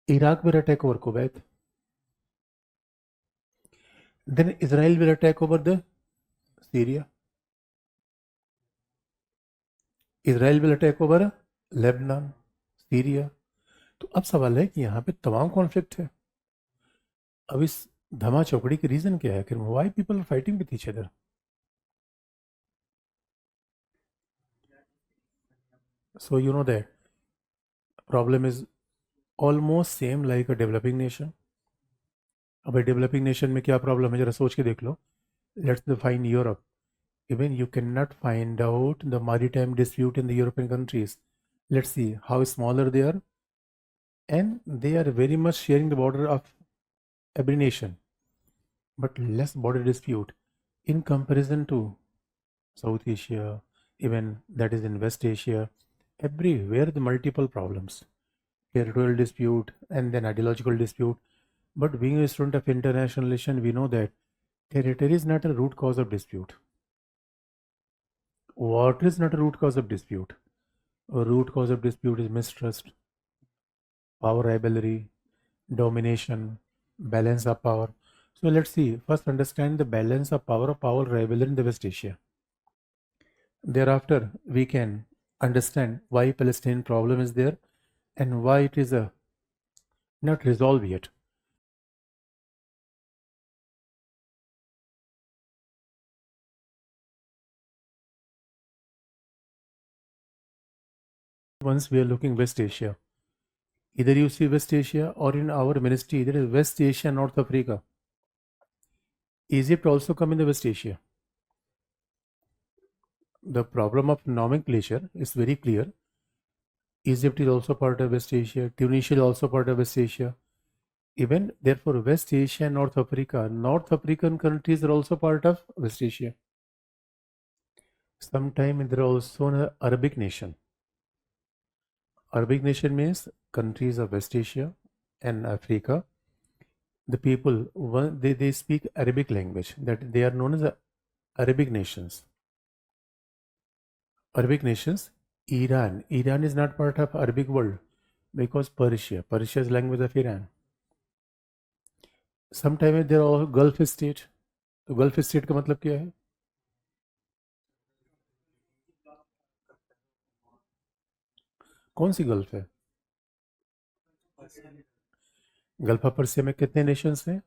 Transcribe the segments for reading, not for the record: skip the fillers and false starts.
Iraq will attack over Kuwait. Then Israel will attack over the Syria. Israel will attack over Lebanon, Syria. तो अब सवाल है कि यहाँ पे तमाम कॉन्फ्लिक्ट है. अब इस धमा चौकड़ी की रीजन क्या है कि why people are fighting with each other. So you know that problem is almost same like a developing nation. अब डेवलपिंग नेशन में क्या प्रॉब्लम है जरा सोच के देख लो. Let's define Europe. Even you cannot find out the maritime dispute in the European countries. Let's see how smaller they are, and they are very much sharing the border of every nation, but less border dispute in comparison to South Asia, even that is in West Asia. Everywhere the multiple problems, territorial dispute and then ideological dispute. But being a student of international relation, we know that territory is not a root cause of dispute. What is not a root cause of dispute? A root cause of dispute is mistrust, power rivalry, domination, balance of power. So let's see. First, understand the balance of power rivalry in the West Asia. Thereafter, we can understand why Palestinian problem is there and why it is not resolved yet. Once we are looking West Asia, either you see West Asia or in our ministry, there is West Asia, North Africa. Egypt also come in the West Asia. The problem of nomenclature is very clear. Egypt is also part of West Asia. Tunisia is also part of West Asia. Even therefore, West Asia and North Africa, North African countries are also part of West Asia. Sometimes there are also an Arabic nation. Arabic nation means countries of West Asia and Africa. The people, they speak Arabic language, that they are known as Arabic nations. Arabic nations, Iran. Iran is not part of Arabic world because Persia is language of Iran. Sometimes there are Gulf state. तो gulf state का मतलब क्या है? कौन सी gulf है? Gulf of Persia में कितने Nations हैं?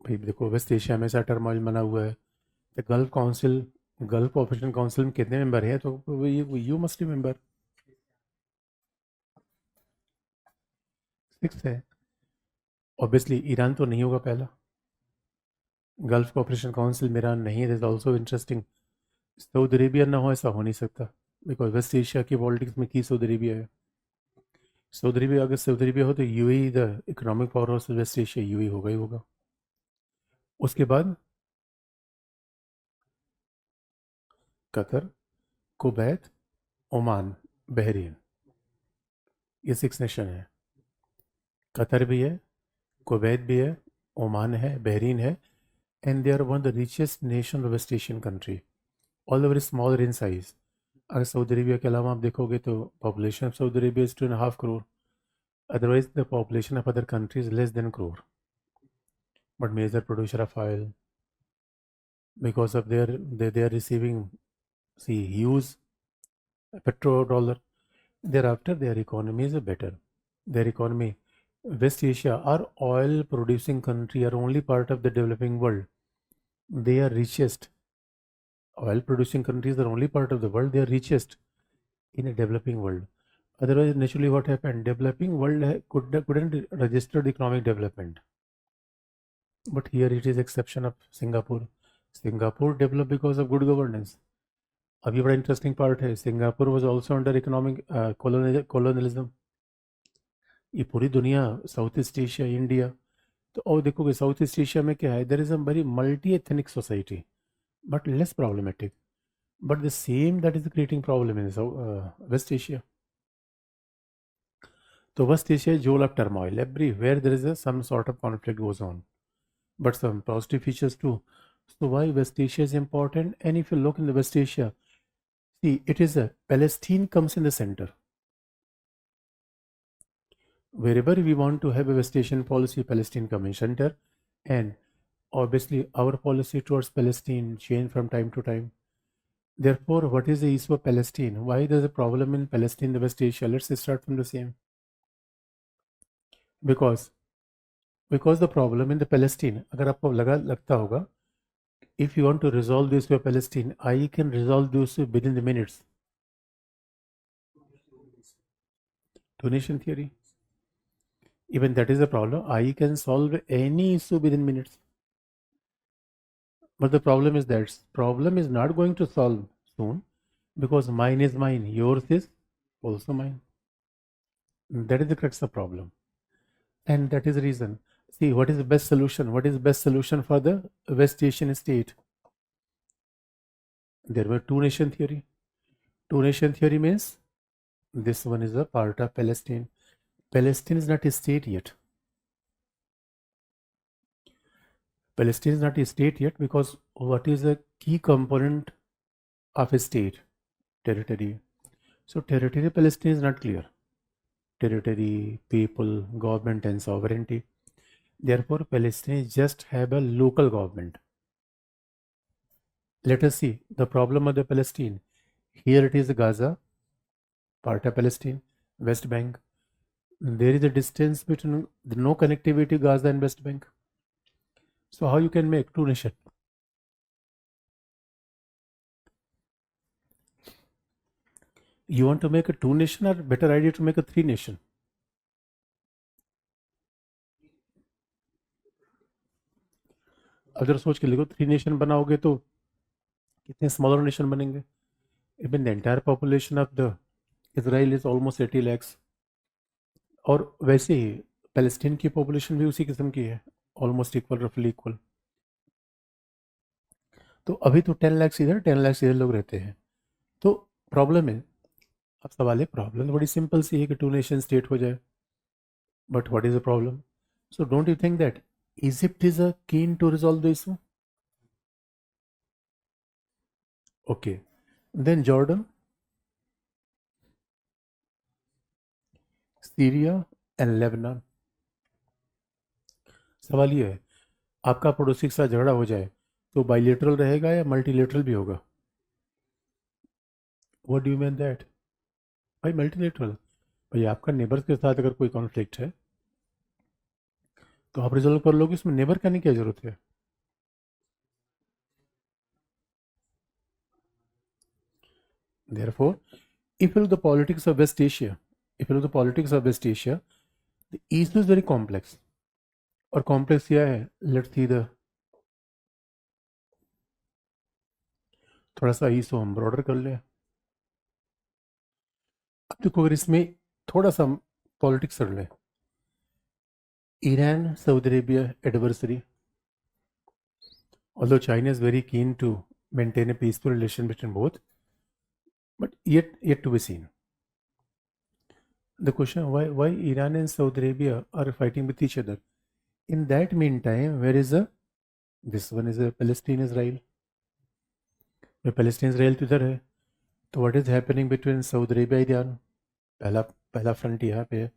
भाई देखो, वेस्ट एशिया में ऐसा टर्मोइल बना हुआ है. तो gulf council, gulf operation council में कितने मेंबर हैं? तो यू मस्ट रिमेंबर 6 है. ऑब्वियसली ईरान तो नहीं होगा पहला. गल्फ ऑपरेशन काउंसिल में ईरान नहीं है. That is also interesting. Saudi Arabia ना हो ऐसा हो नहीं सकता, बिकॉज वेस्ट एशिया की पॉलिटिक्स में की सऊदी अरेबिया है. सऊदी अरेबिया, अगर सऊदी अरेबिया हो तो UAE the economic power of West Asia, UAE होगा ही होगा. उसके बाद कतर, कुवैत, ओमान, बहरीन, ये 6 नेशन है. कतर भी है, कुवैत भी है, ओमान है, बहरीन है, and they are one the richest nation of West Asian country. All very smaller in size. अगर सऊदी अरेबिया के अलावा आप देखोगे तो population of Saudi Arabia is 2.5 crore. Otherwise, the population of other countries is less than crore. But major producer of oil, because of they are receiving, see, huge petrodollar. Thereafter, their economy is better. Their economy, West Asia, are oil producing country, are only part of the developing world. They are richest. Oil producing countries are only part of the world. They are richest in a developing world. Otherwise, naturally, what happened? Developing world couldn't register the economic development. But here it is exception of Singapore. Singapore developed because of good governance. अब ये बड़ा interesting part है. Singapore was also under economic colonialism. ये पूरी दुनिया, south east Asia, India, तो और देखोगे साउथ ईस्ट एशिया में क्या है? There is a very multi ethnic society, but less problematic. But the same that is creating problem in West Asia. तो West Asia is jewel of turmoil. Everywhere there is some sort of conflict goes on, but some positive features too. So why West Asia is important? And if you look in the West Asia, See, it is a Palestine comes in the center. Wherever we want to have a West Asian policy, Palestine come in center, and obviously our policy towards Palestine change from time to time. Therefore, what is the issue of Palestine? Why there's a problem in Palestine, the West Asia? Let's start from the same. Because the problem in the Palestine, अगर आपको लगता होगा, if you want to resolve this with Palestine, I can resolve this within the minutes. Two nation theory. Even that is the problem. I can solve any issue within minutes. But the problem is that problem is not going to solve soon because mine is mine, yours is also mine. That is the crux of problem. And that is the reason. See, what is the best solution? What is the best solution for the West Asian state? There were two nation theory. Two nation theory means this one is a part of Palestine. Palestine is not a state yet. Palestine is not a state yet because what is a key component of a state? Territory. So territory Palestine is not clear. Territory, people, government and sovereignty. Therefore, Palestine just have a local government. Let us see the problem of the Palestine. Here it is Gaza, part of Palestine, West Bank. There is a distance between no connectivity Gaza and West Bank. So how you can make two nations? You want to make a two nation or better idea to make a three nation? अगर सोच के लिखो three nation बनाओगे तो कितने smaller nation बनेंगे? Even the entire population of the Israel is almost 80 lakhs. और वैसे ही पैलेस्टीन की पॉपुलेशन भी उसी किस्म की है, ऑलमोस्ट इक्वल, रफली इक्वल. तो अभी तो 10 लाख इधर 10 लाख इधर लोग रहते हैं. तो प्रॉब्लम है, अब सवाल है, प्रॉब्लम बड़ी सिंपल सी है कि टू नेशन स्टेट हो जाए. But what is the problem? So don't you think that Egypt is a keen to resolve the issue? Okay, then Jordan, Syria and Lebanon. सवाल ये है, आपका पड़ोसी के साथ झगड़ा हो जाए तो बाइलेटरल रहेगा या मल्टीलेटरल भी होगा? What do you mean that? भाई मल्टीलेटरल. भाई आपका नेबर के साथ अगर कोई कॉन्फ्लिक्ट है तो आप रिजोल्व कर लोगे, इसमें नेबर करने की क्या जरूरत है? Therefore, if you look the politics of West Asia, the East is very complex. और complex क्या है? Let's see the थोड़ा सा ईस्ट हम ब्रॉडर कर ले. अब देखो अगर इसमें थोड़ा सा पॉलिटिक्स कर ले, Iran Saudi Arabia adversary, although China is very keen to maintain a peaceful relation between both, but yet to be seen. The question, why Iran and Saudi Arabia are fighting with each other? In that meantime, where is this one is a Palestine Israel. Palestine Israel तो इधर है. तो what is happening between Saudi Arabia Iran? पहला front यहाँ पे है.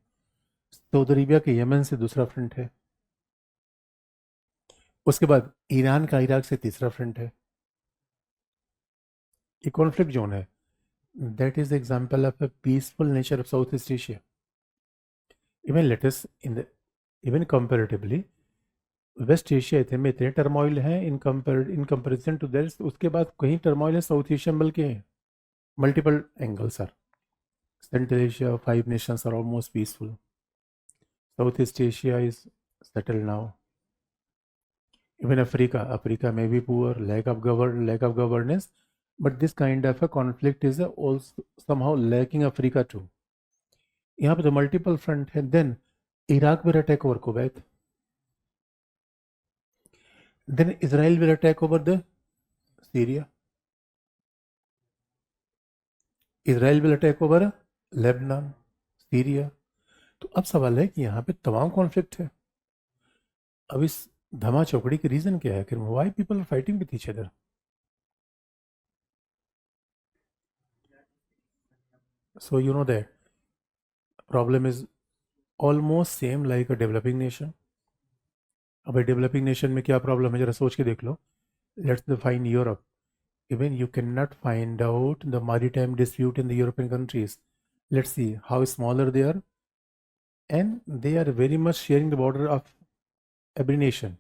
Saudi Arabia के Yemen से दूसरा फ्रंट है. उसके बाद ईरान का इराक से तीसरा फ्रंट है. ये कॉन्फ्लिक्ट जोन है. That is the example of a peaceful nature of Southeast Asia. Even let us even comparatively, West Asia में इतने टर्मोइल हैं इन कंपेरिजन टू दैट. उसके बाद कहीं टर्मोइल है साउथ एशिया में, बल्कि multiple angles are. Central Asia 5 nations are almost peaceful. Southeast Asia is settled now. Even Africa may be poor, lack of governance, but this kind of a conflict is also somehow lacking Africa too. यहाँ पे तो multiple front है. Then Iraq will attack over Kuwait. Then Israel will attack over the Syria. Israel will attack over Lebanon, Syria. तो अब सवाल है कि यहाँ पे तमाम कॉन्फ्लिक्ट है. अब इस धमा चौकड़ी की रीजन क्या है कि why people are fighting with each other? So you know that problem is almost same like a developing nation. अब डेवलपिंग नेशन में क्या प्रॉब्लम है जरा सोच के देख लो. Let's define Europe. Even you cannot find out the maritime dispute in the European countries. Let's see how smaller they are, and they are very much sharing the border of every nation,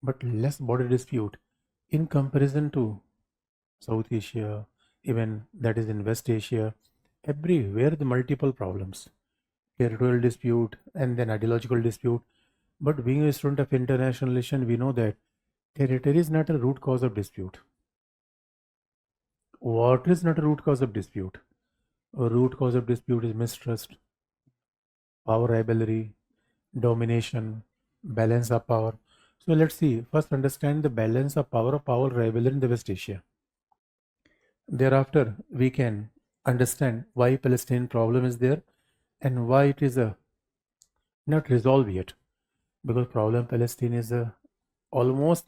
but less border dispute in comparison to South Asia, even that is in West Asia. Everywhere the multiple problems, territorial dispute and then ideological dispute. But being a student of international relations, we know that territory is not a root cause of dispute. Water is not a root cause of dispute. A root cause of dispute is mistrust, power rivalry, domination, balance of power. So let's see. First, understand the balance of power rivalry in the West Asia. Thereafter, we can understand why Palestinian problem is there and why it is not resolved yet. Because problem Palestine is almost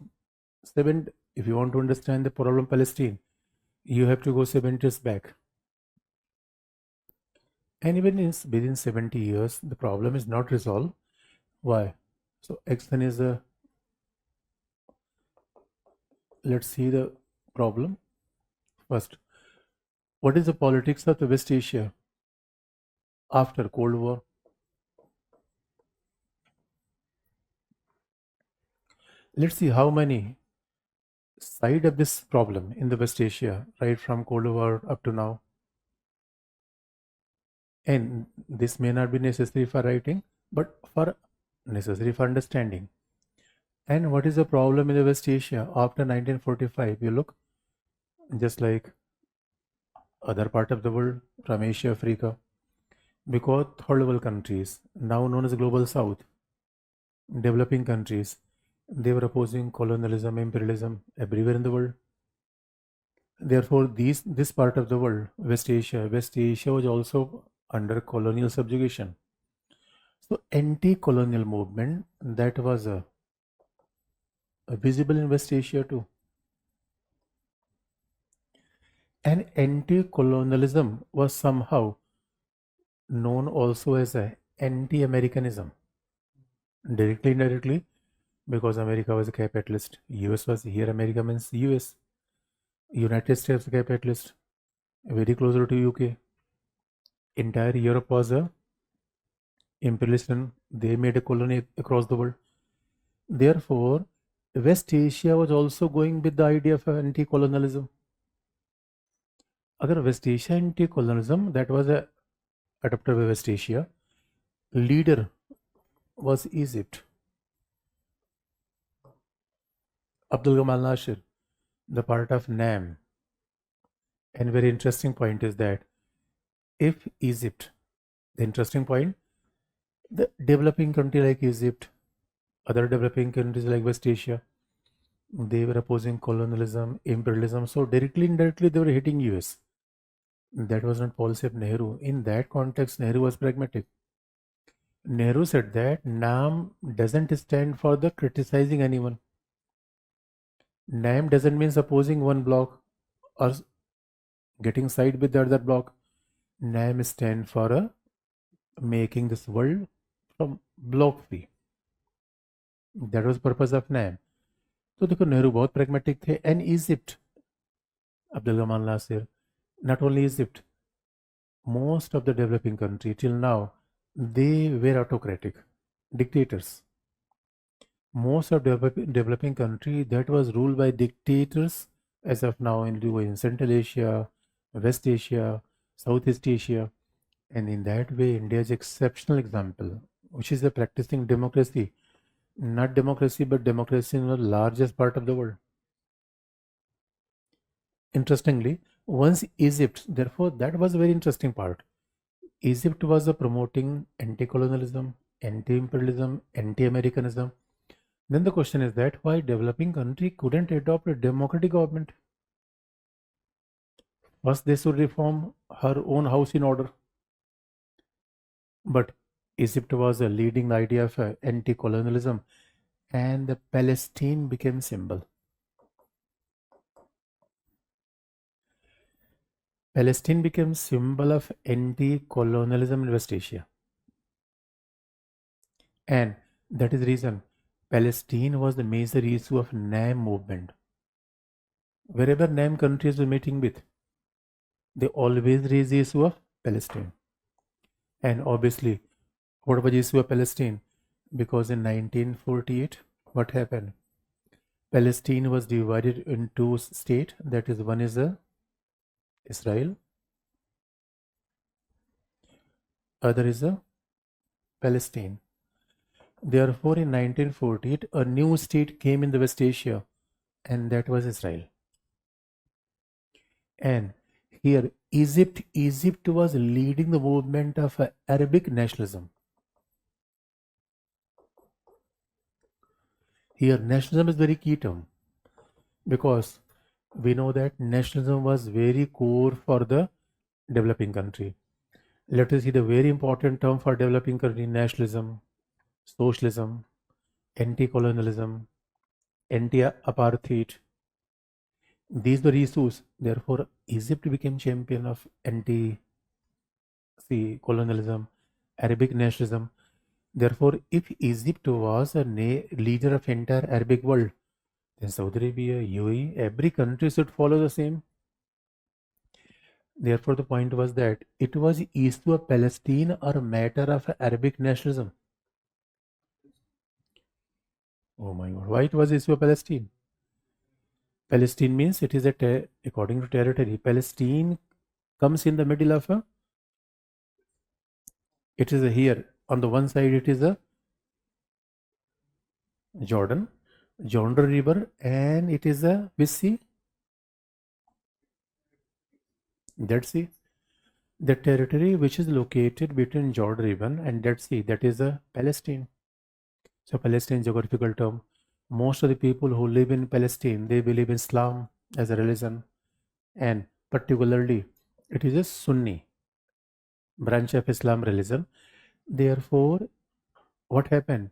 seven. If you want to understand the problem Palestine, you have to go 7 years back. And even within 70 years, the problem is not resolved. Why? So X1 is a, let's see the problem first. What is the politics of the West Asia after Cold War? Let's see how many side of this problem in the West Asia, right from Cold War up to now. And this may not be necessary for writing, but for necessary for understanding. And what is the problem in the West Asia after 1945? You look just like other part of the world from Asia, Africa, because third world countries, now known as Global South, developing countries, they were opposing colonialism, imperialism everywhere in the world. Therefore, this part of the world, West Asia was also under colonial subjugation. So, anti-colonial movement that was visible in West Asia too. And anti-colonialism was somehow known also as a anti-Americanism, directly, indirectly, because America was a capitalist. US was here. America means US. United States capitalist, very closer to UK. Entire Europe was a imperialist and they made a colony across the world. Therefore, West Asia was also going with the idea of anti-colonialism. Agar West Asia anti-colonialism that was adopted by West Asia, leader was Egypt. Abdul Gamal Nasir, the part of NAM. And very interesting point is that if Egypt, the interesting point, the developing country like Egypt, other developing countries like West Asia, they were opposing colonialism, imperialism. So directly, indirectly, they were hitting US. That was not policy of Nehru. In that context, Nehru was pragmatic. Nehru said that NAM doesn't stand for the criticizing anyone. NAM doesn't mean opposing one bloc or getting side with the other bloc. NAM stand for making this world from bloc free. That was purpose of NAM. तो देखो नेहरू बहुत pragmatic थे. And Egypt, Abdul Gamal Nasir, not only Egypt, most of the developing country till now, they were autocratic, dictators. Most of developing country that was ruled by dictators as of now in Central Asia, West Asia, Southeast Asia, and in that way, India is exceptional example, which is a practicing democracy, not democracy, but democracy in the largest part of the world. Interestingly, once Egypt, therefore, that was a very interesting part. Egypt was promoting anti-colonialism, anti-imperialism, anti-Americanism. Then the question is that why developing country couldn't adopt a democratic government? First, they should reform her own house in order. But Egypt was leading the idea of anti-colonialism, and the Palestine became symbol. Palestine became symbol of anti-colonialism in West Asia. And that is the reason Palestine was the major issue of NAM movement. Wherever NAM countries were meeting with, they always raise the issue of Palestine. And obviously, what was the issue of Palestine? Because in 1948, what happened? Palestine was divided into state. That is, one is Israel, other is Palestine. Therefore, in 1948, a new state came in the West Asia, and that was Israel. And here, Egypt was leading the movement of Arabic nationalism. Here, nationalism is very key term because we know that nationalism was very core for the developing country. Let us see the very important term for developing country: nationalism, socialism, anti-colonialism, anti-apartheid. These were issues. Therefore, Egypt became champion of anti-colonialism, Arabic nationalism. Therefore, if Egypt was a leader of entire Arabic world, then Saudi Arabia, UAE, every country should follow the same. Therefore, the point was that it was issue of Palestine or a matter of Arabic nationalism. Oh my God! Why it was issue of Palestine? Palestine means it is according to territory. Palestine comes in the middle of a. It is here on the one side. It is a Jordan River, and it is a which sea? Dead Sea. The territory which is located between Jordan River and Dead Sea, that is a Palestine. So Palestine geographical term. Most of the people who live in Palestine, they believe in Islam as a religion, and particularly it is a Sunni branch of Islam religion. Therefore, what happened?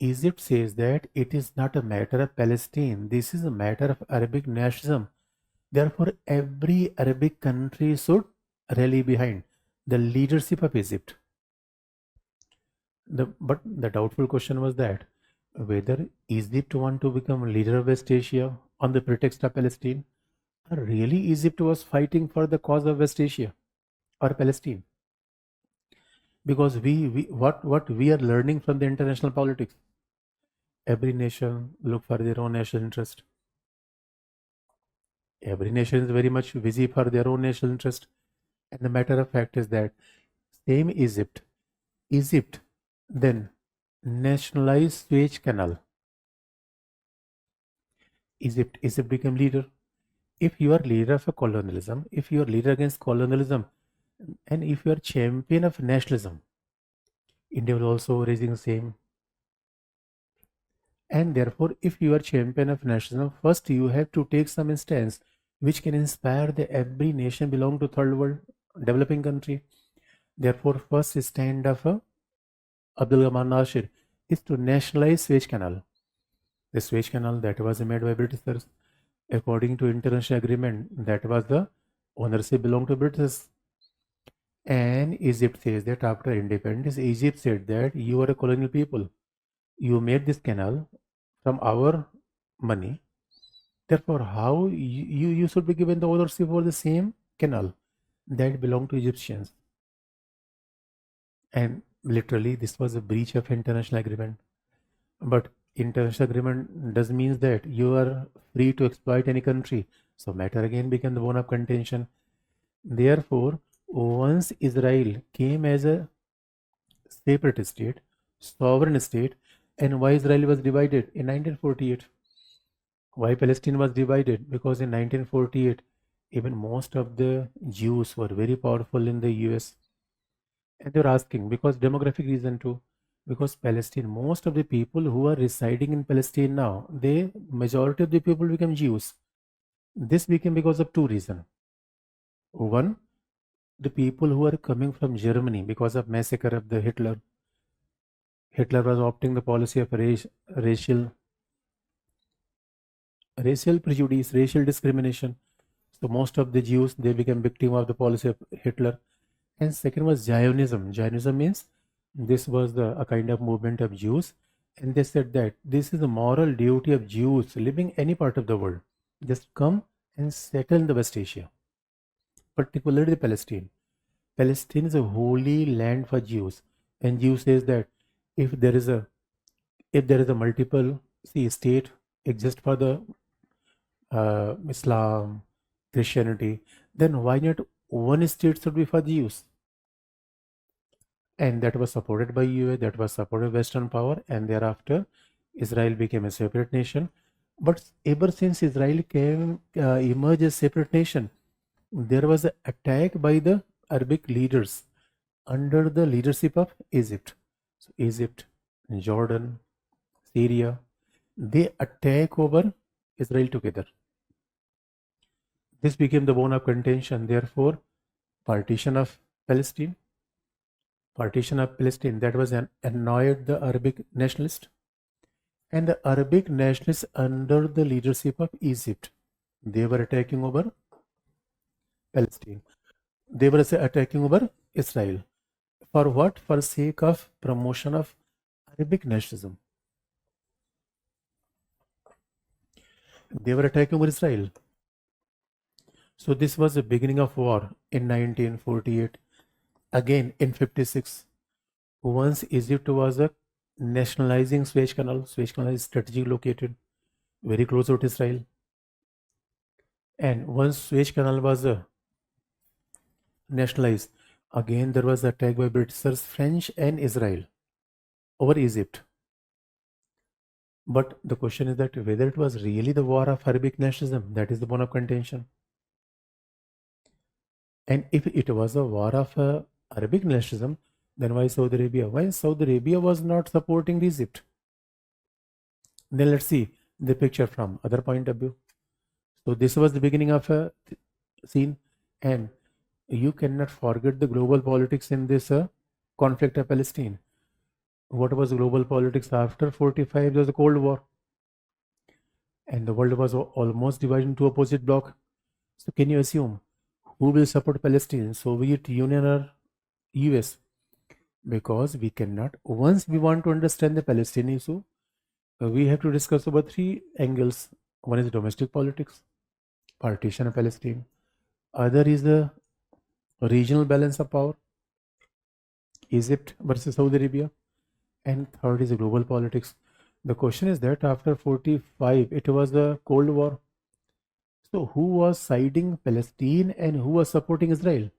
Egypt says that it is not a matter of Palestine. This is a matter of Arabic nationalism. Therefore, every Arabic country should rally behind the leadership of Egypt. But the doubtful question was that whether Egypt want to become leader of West Asia on the pretext of Palestine, or really Egypt was fighting for the cause of West Asia or Palestine. Because what we are learning from the international politics, every nation look for their own national interest. Every nation is very much busy for their own national interest. And the matter of fact is that same Egypt then nationalized Suez Canal. Egypt became leader. If you are leader of a colonialism, if you are leader against colonialism, and if you are champion of nationalism, India will also raising the same. And therefore, if you are champion of nationalism, first you have to take some instance which can inspire the every nation belong to third world developing country. Therefore, first stand of Abdul Gamal Nasir is to nationalize Suez Canal. The Suez Canal that was made by Britishers according to international agreement, that was the ownership belonged to British. And Egypt says that after independence, Egypt said that you are a colonial people. You made this canal from our money. Therefore, how you should be given the ownership for the same canal that belonged to Egyptians. And literally, this was a breach of international agreement. But international agreement does mean that you are free to exploit any country. So matter again became the bone of contention. Therefore, once Israel came as a separate state, sovereign state, and why Israel was divided in 1948? Why Palestine was divided? Because in 1948, even most of the Jews were very powerful in the US. And they were asking, because demographic reason too, because Palestine, most of the people who are residing in Palestine now, majority of the people became Jews. This became because of two reasons. One, the people who are coming from Germany because of massacre of the Hitler. Hitler was opting the policy of racial prejudice, racial discrimination. So most of the Jews, they became victim of the policy of Hitler. And second was Zionism. Zionism means this was a kind of movement of Jews. And they said that this is the moral duty of Jews living any part of the world. Just come and settle in the West Asia, particularly Palestine. Palestine is a holy land for Jews. And Jews says that if there is a multiple state exist for the Islam, Christianity, then why not one state should be for the Jews? And that was supported by UA, that was supported by Western power, and thereafter Israel became a separate nation. But ever since Israel came emerged as separate nation, there was an attack by the Arabic leaders under the leadership of Egypt. So Egypt, Jordan, Syria, they attack over Israel together. This became the bone of contention. Therefore, partition of Palestine, that was annoyed the Arabic nationalists. And the Arabic nationalists under the leadership of Egypt, they were attacking over Palestine. They were attacking over Israel. For what? For sake of promotion of Arabic nationalism. They were attacking over Israel. So this was the beginning of war in 1948. Again in 56, once Egypt was a nationalizing Suez Canal is strategically located very close to Israel. And once Suez Canal was nationalized, again there was attack by Britishers, French and Israel over Egypt. But the question is that whether it was really the war of Arabic nationalism, that is the bone of contention. And if it was a war of Arabic nationalism, then why Saudi Arabia? Why Saudi Arabia was not supporting Egypt? Then let's see the picture from other point of view. So this was the beginning of a scene, and you cannot forget the global politics in this conflict of Palestine. What was global politics after 45? There was the Cold War, and the world was almost divided into opposite bloc. So can you assume who will support Palestine, Soviet Union or US? Because we cannot, once we want to understand the Palestinian issue, we have to discuss about three angles. One is domestic politics, partition of Palestine. Other is the regional balance of power, Egypt versus Saudi Arabia. And third is the global politics. The question is that after 45, it was the Cold War. So who was siding Palestine and who was supporting Israel?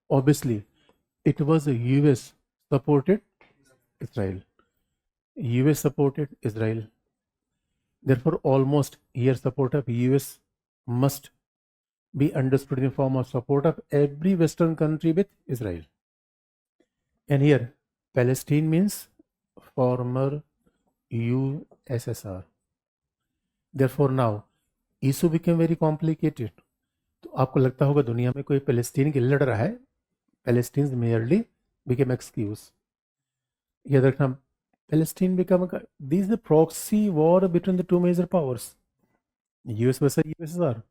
Obviously, it was the US supported Israel. US supported Israel. Therefore, almost here support of US must be understood in the form of support of every Western country with Israel. And here, Palestine means former USSR. Therefore, now issue became very complicated. तो आपको लगता होगा दुनिया में कोई Palestine के लिए लड़ रहा है, Palestinians merely became excuse. याद रखना, Palestine became this is the proxy war between the two major powers, US versus USSR.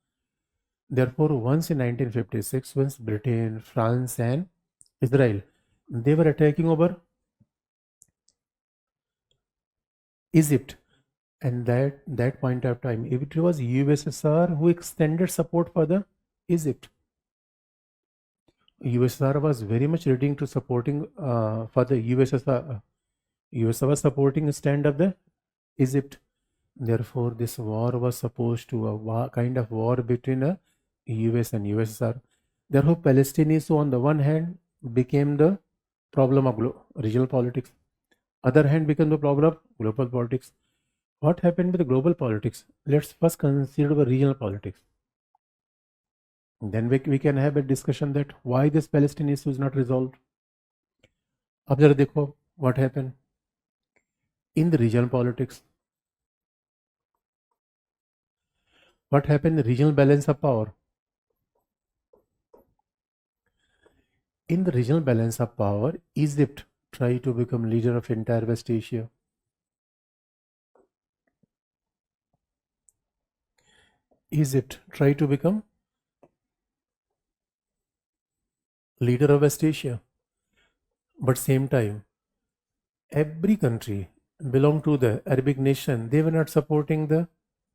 Therefore, once in 1956, once Britain, France, and Israel, they were attacking over Egypt, and that point of time, it was USSR who extended support for the Egypt. USSR was very much ready to supporting for the USSR. USSR was supporting the stand of the Egypt. Therefore, this war was supposed to a kind of war between US and USSR. Therefore, Palestine issue on the one hand became the problem of regional politics. Other hand became the problem of global politics. What happened with the global politics? Let's first consider the regional politics. Then we can have a discussion that why this Palestinian issue is not resolved. अब जरा देखो what happened in the regional politics. What happened in the regional balance of power? In the regional balance of power, Egypt tried to become leader of entire West Asia. Egypt try to become leader of West Asia, but same time every country belong to the Arabic nation. They were not supporting the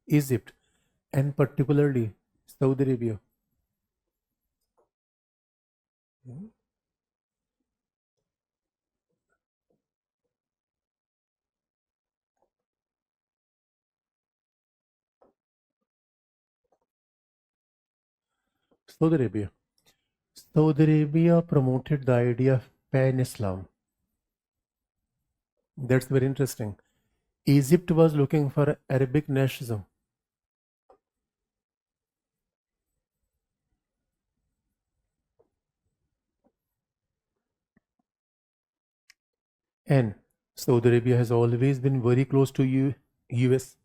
Egypt and particularly Saudi Arabia. Saudi Arabia. Saudi Arabia promoted the idea of pan-Islam. That's very interesting. Egypt was looking for Arabic nationalism. And Saudi Arabia has always been very close to US.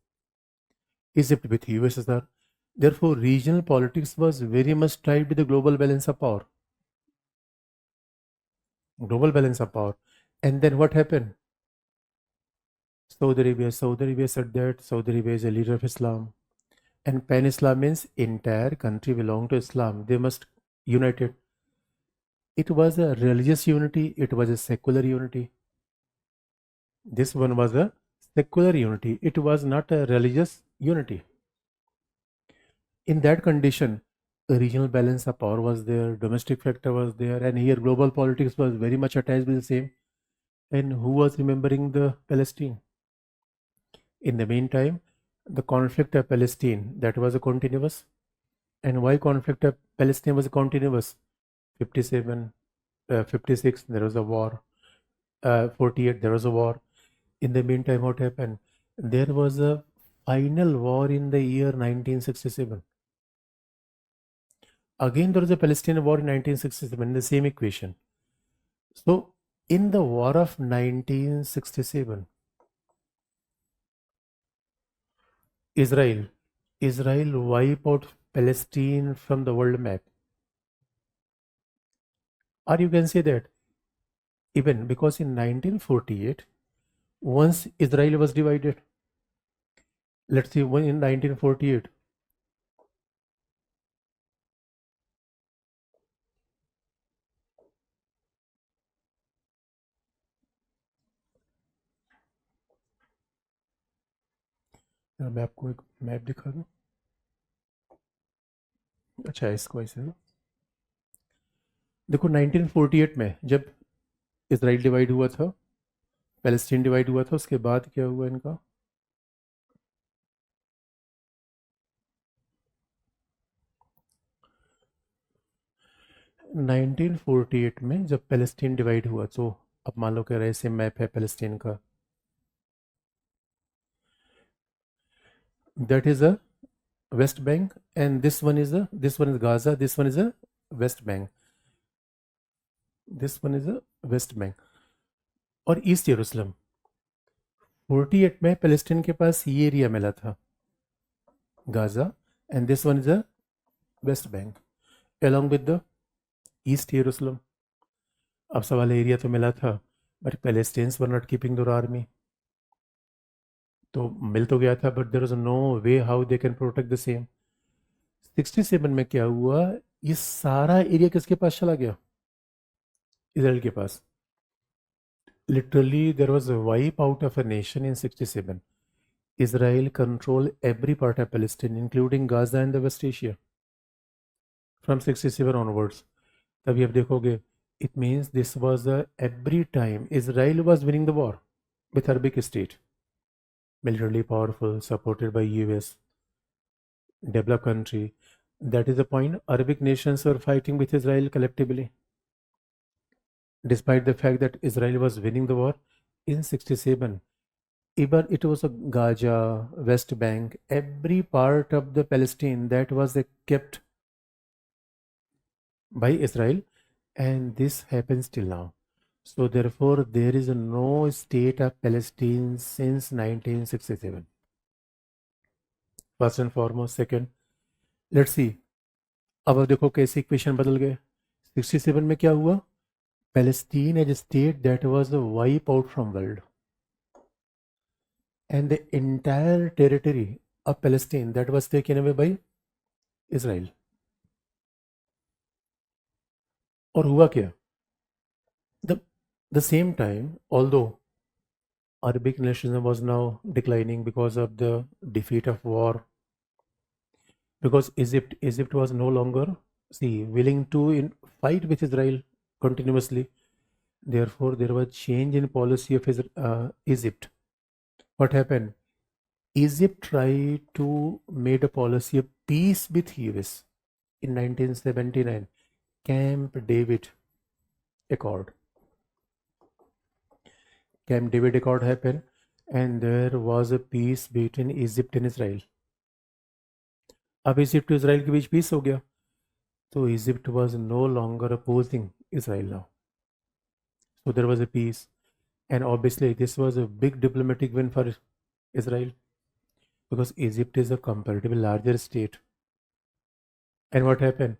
Egypt with USSR. Therefore, regional politics was very much tied to the global balance of power. Global balance of power. And then what happened? Saudi Arabia said that Saudi Arabia is a leader of Islam. And pan-Islam means entire country belong to Islam. They must unite it. It was a religious unity. It was a secular unity. This one was a secular unity. It was not a religious unity. In that condition, the regional balance of power was there, domestic factor was there, and here global politics was very much attached with the same. And who was remembering the Palestine? In the meantime, the conflict of Palestine, that was a continuous. And why conflict of Palestine was continuous? 57, 56, there was a war. 48, there was a war. In the meantime, what happened? There was a final war in the year 1967. Again, there was a Palestinian war in 1967, the same equation. So, in the war of 1967, Israel wiped out Palestine from the world map. Or you can say that even because in 1948, once Israel was divided, let's see, when in 1948, मैं आपको एक map दिखा दूं. अच्छा इसको ऐसे ना. देखो 1948 में जब इसराइल डिवाइड हुआ था, पैलेस्टीन डिवाइड हुआ था, उसके बाद क्या हुआ इनका? नाइनटीन 48 में जब पैलेस्टीन डिवाइड हुआ, तो अब मान लो कि ऐसे मैप है पैलेस्टीन का. That is a West Bank, and this one is Gaza. This one is a West Bank. This one is a West Bank. और ईस्ट यरूशलेम 48 में पैलेस्टीन के पास ये एरिया मिला था, Gaza, and this one is a West Bank along with the East Jerusalem. अब सवाल area तो मिला था, but Palestines were not keeping their army. तो मिल तो गया था, but there was no way how they can protect the same. 67 में क्या हुआ? ये सारा एरिया किसके पास चला गया? इजराइल के पास. Literally, there was a wipe out of a nation in 67. Israel controlled every part of Palestine, including Gaza and the West Asia. From 67 onwards. तभी आप देखोगे, it means this was every time Israel was winning the war with Arabic state. Militarily powerful, supported by US, developed country. That is the point. Arabic nations were fighting with Israel collectively. Despite the fact that Israel was winning the war in 67, even it was a Gaza, West Bank, every part of the Palestine that was kept by Israel, and this happens till now. So therefore, there is no state of Palestine since 1967. First and foremost. Second, let's see. अब देखो कैसे equation बदल गए. 67 में क्या हुआ? Palestine as a state that was wiped out from world, and the entire territory of Palestine that was taken away by Israel. और हुआ क्या? The same time, although Arabic nationalism was now declining because of the defeat of war, because Egypt was no longer, see, willing to fight with Israel continuously. Therefore, there was change in policy of Egypt. What happened? Egypt tried to made a policy of peace with US in 1979, Camp David Accord. Camp David Accord happened, and there was a peace between Egypt and Israel. अब Egypt तो Israel के बीच peace हो गया, तो Egypt was no longer opposing Israel now, so there was a peace, and obviously this was a big diplomatic win for Israel, because Egypt is a comparatively larger state. And what happened?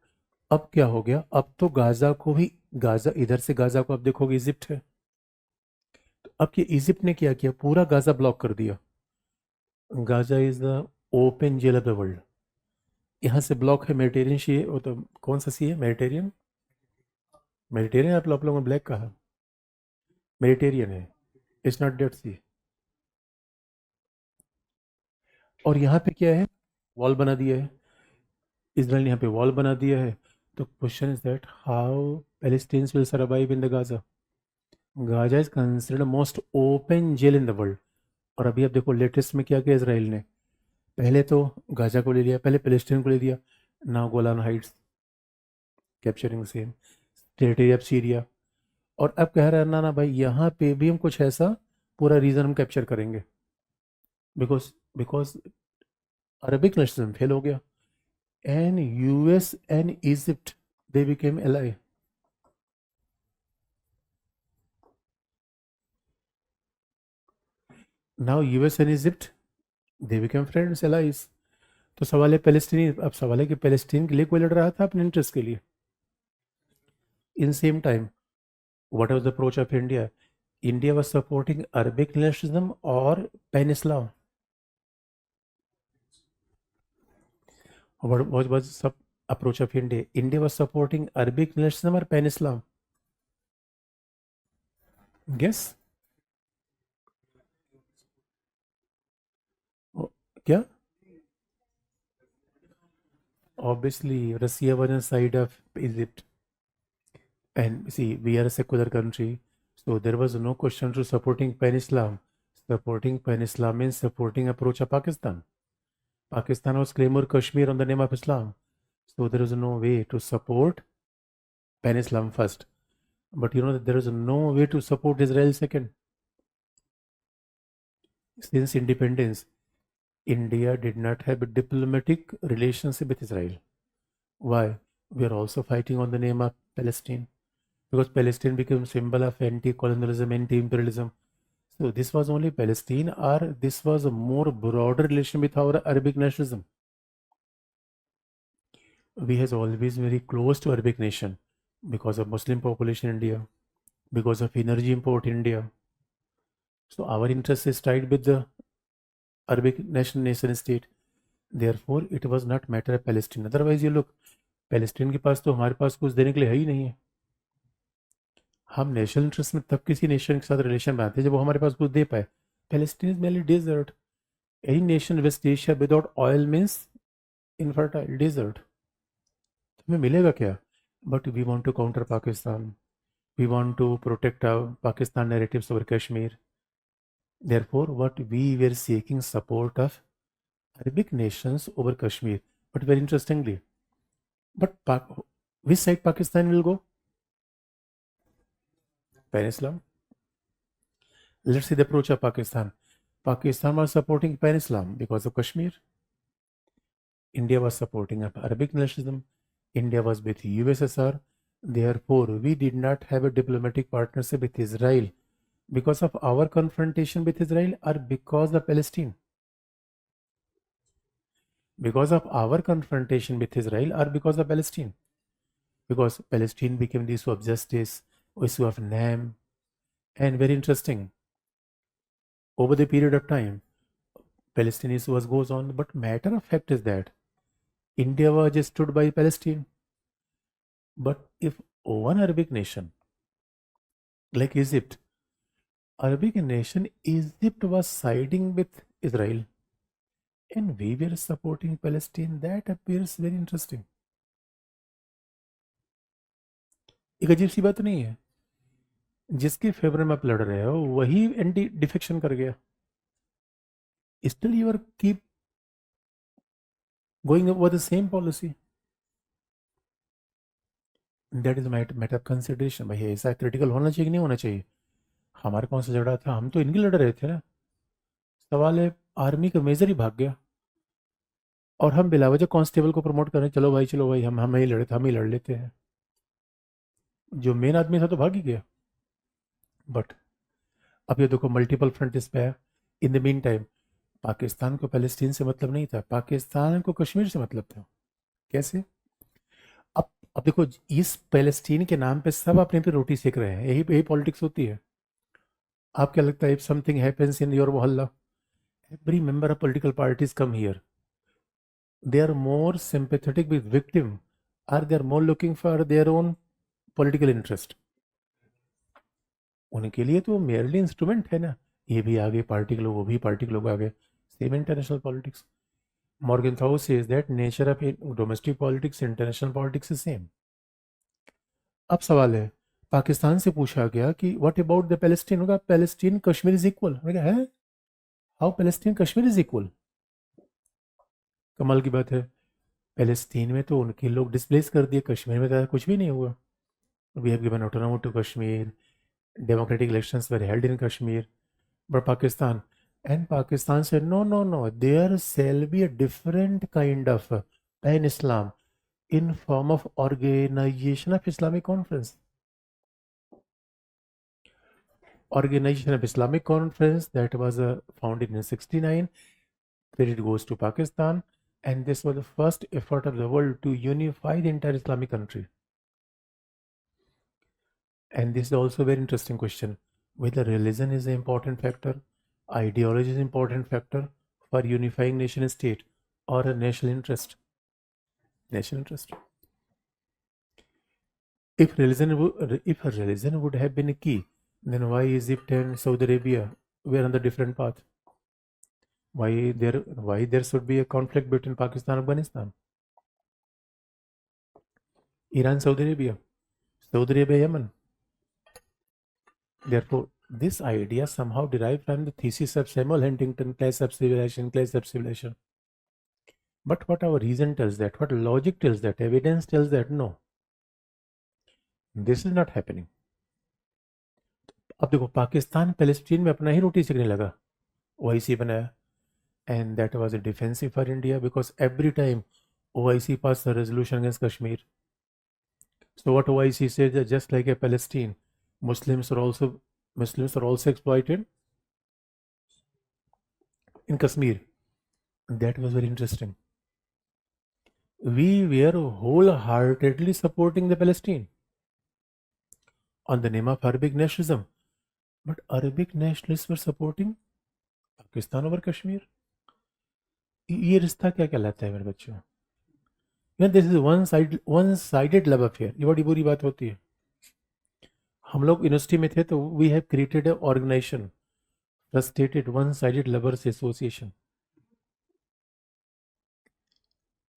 अब क्या हो गया? अब तो Gaza को भी, Gaza इधर से गाजा को आप देखोगे इजिप्ट है, तो अब ये इजिप्ट ने क्या किया? पूरा गाजा ब्लॉक कर दिया। Gaza is the open jail of the world. यहाँ से ब्लॉक है मेडिटेरियन सी, वो तो कौन सा सी है? मेडिटेरियन, मेडिटेरियन आप लोगों ने ब्लैक कहा, मेडिटेरियन है, इट्स नॉट डेड सी। और यहाँ पे क्या है? वॉल बना दिया है, इसराइल ने यहाँ पे वॉल बना दिया है। तो question is that how Palestinians will survive in the Gaza? Gaza is considered most open jail in the world. और अभी आप देखो लेटेस्ट में क्या किया इसराइल ने, पहले तो गाजा को ले लिया, पहले पैलेस्टीन को ले लिया, now Golan Heights capturing same, territory of Syria. और अब कह रहा है ना ना भाई यहाँ पे भी हम कुछ ऐसा पूरा रीजन हम कैप्चर करेंगे, because because Arabic nationalism fail हो गया, and US and Egypt they became ally. Now US and Egypt they became friends, allies. तो सवाल है पैलेस्टीनी, अब सवाल है कि पैलेस्टीन के लिए कोई लड़ रहा था अपने इंटरेस्ट के लिए? In same time what was the approach of India? India was supporting Arabic nationalism or Pan-Islam. What was the approach of India? India was supporting Arabic nationalism or Pan-Islam? Guess? क्या? Obviously, Russia was on the side of Egypt. And see, we are a secular country, so there was no question to supporting Pan-Islam. Supporting Pan-Islam means supporting approach of Pakistan. Pakistan was claiming Kashmir on the name of Islam. So there is no way to support Pan-Islam first. But you know that there is no way to support Israel second. Since independence, India did not have a diplomatic relationship with Israel. Why? We are also fighting on the name of Palestine, because Palestine became symbol of anti-colonialism, anti-imperialism. So this was only Palestine, or this was a more broader relation with our Arabic nationalism. We has always very close to Arabic nation because of Muslim population in India, because of energy import in India. So our interest is tied with the Arabic nation state. Therefore, it was not matter of Palestine. Otherwise, you look, Palestine के पास तो हमारे पास कुछ देने के लिए है ही नहीं है। हम नेशनल इंटरेस्ट में तब किसी नेशन के साथ रिलेशन बनाते हैं जब वो हमारे पास कुछ दे पाए। Palestine is mainly desert. Any nation West Asia without oil means infertile desert. तो हमें मिलेगा क्या? But we want to counter Pakistan, we want to protect Pakistan narratives over Kashmir. Therefore, what we were seeking support of Arabic nations over Kashmir. But very interestingly, which side Pakistan will go? Pan-Islam. Let's see the approach of Pakistan. Pakistan was supporting Pan-Islam because of Kashmir. India was supporting Arabic nationalism. India was with USSR. Therefore, we did not have a diplomatic partnership with Israel because of our confrontation with Israel or because of Palestine. Because of our confrontation with Israel or because of Palestine. Because Palestine became the issue of justice, issue of name, and very interesting. Over the period of time, Palestine issue goes on, but matter of fact is that India was stood by Palestine. But if one Arabic nation, like Egypt, Egypt was siding with Israel and we were supporting Palestine, that appears very interesting. एक अजीब सी बात नहीं है? जिसके favour में आप लड़ रहे हो वही एंटी डिफेक्शन कर गया. Still you are keep going over the same policy. That is matter of consideration. भाई ऐसा क्रिटिकल होना चाहिए कि नहीं होना चाहिए? हमारे कौन सा झगड़ा था? हम तो इनकी लड़ रहे थे ना. सवाल है आर्मी का मेजर ही भाग गया और हम बिलावजह कांस्टेबल को प्रमोट करें, चलो भाई हम ही लड़े थे, हम ही लड़ लेते हैं. जो मेन आदमी था तो भाग ही गया. बट अब ये देखो मल्टीपल फ्रंट इस पे है. In the mean time Pakistan को पैलेस्टीन से मतलब नहीं था, पाकिस्तान को कश्मीर से मतलब था. कैसे? अब देखो इस पैलेस्टीन के नाम पे सब अपने पे रोटी सेक रहे हैं. यही यही पॉलिटिक्स होती है. आप क्या लगता है if something happens in your मोहल्ला, every member of political parties come here, they are more sympathetic with victim or they are more looking for their own political interest. उनके लिए तो मेयरली इंस्ट्रूमेंट है ना. ये भी आगे पार्टी के लोग, वो भी पार्टी के लोग आगे. Same international politics. Morgenthau says that nature of domestic politics, international politics is same. अब सवाल है, पाकिस्तान से पूछा गया कि व्हाट अबाउट द पैलेस्टीन. होगा पैलेस्टीन कश्मीर इज इक्वल. मैं है how Palestine Kashmir is equal. कमाल की बात है. पैलेस्तीन में तो उनके लोग डिस्प्लेस कर दिए, कश्मीर में तो कुछ भी नहीं हुआ. We have given autonomy to Kashmir, democratic elections were held in Kashmir. But Pakistan said no, there shall be a different kind of pan Islam in form of Organization of Islamic Conference. Organization of Islamic Conference that was founded in 69. Credit goes to Pakistan, and this was the first effort of the world to unify the entire Islamic country. And this is also a very interesting question, whether religion is an important factor, ideology is an important factor for unifying nation and state, or a national interest. National interest. If a religion would have been a key, then why Egypt and Saudi Arabia were on the different path? Why there should be a conflict between Pakistan and Afghanistan? Iran, Saudi Arabia, Yemen. Therefore, this idea somehow derived from the thesis of Samuel Huntington, clash of civilization. But what our reason tells that, what logic tells that, evidence tells that, no, this is not happening. अब देखो Pakistan Palestine में अपना ही रोटी सेकने लगा, OIC बनाया, and that was a defensive for India because every time OIC passed a resolution against Kashmir. So what OIC says that just like a Palestine, Muslims are also exploited in Kashmir. That was very interesting. We were wholeheartedly supporting the Palestine on the name of Arabic nationalism, but Arabic nationalists were supporting Pakistan over Kashmir. ये रिश्ता क्या कहलाता है मेरे बच्चों? This is one sided love affair. ये बड़ी बुरी बात होती है. हम लोग यूनिवर्सिटी में थे तो we have created a organization, frustrated one sided lovers association.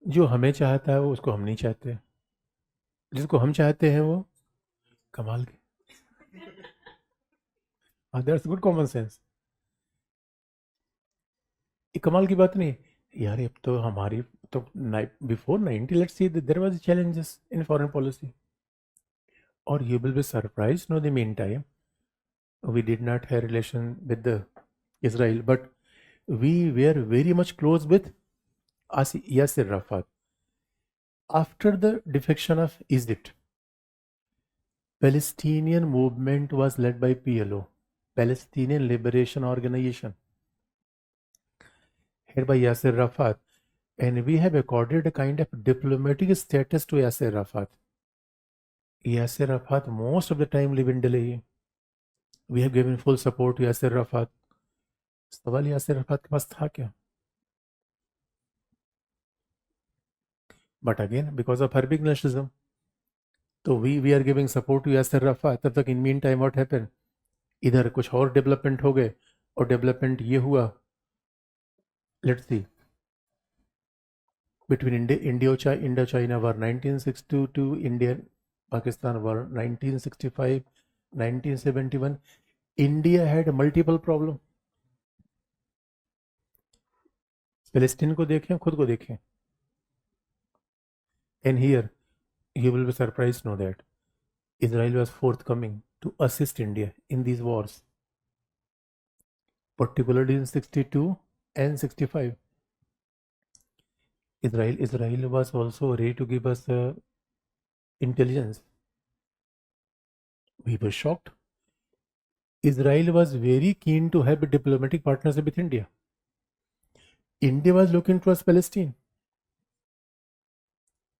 जो हमें चाहता है वो उसको हम नहीं चाहते, जिसको हम चाहते हैं वो कमाल के. That's good common sense. ये कमाल की बात नहीं यार. अब तो हमारी तो before 90 let's see there was challenges in foreign policy. और you will be surprised, no, the meantime we did not have relation with the Israel, but we were very much close with Yasser Arafat. After the defection of Egypt, Palestinian movement was led by PLO, Palestinian Liberation Organization, headed by Yasser Arafat, and we have accorded a kind of diplomatic status to Yasser Arafat. Yasser Arafat most of the time live in Delhi. We have given full support to Yasser Arafat. सवाल यासिर अरफात के पास था क्या? but again because of Arabic nationalism. तो we are giving support to Yasser Arafat. तब तक in meantime what happened? इधर कुछ और डेवलपमेंट हो गए और डेवलपमेंट ये हुआ. Let's see, between Indochina War 1962, Indian Pakistan War 1965, 1971, India had multiple problem. Palestine को देखें, खुद को देखें. And here you will be surprised to know that Israel was forthcoming to assist India in these wars, particularly in 62 and 65. Israel was also ready to give us intelligence. We were shocked. Israel was very keen to have a diplomatic partnership with India. India was looking towards Palestine.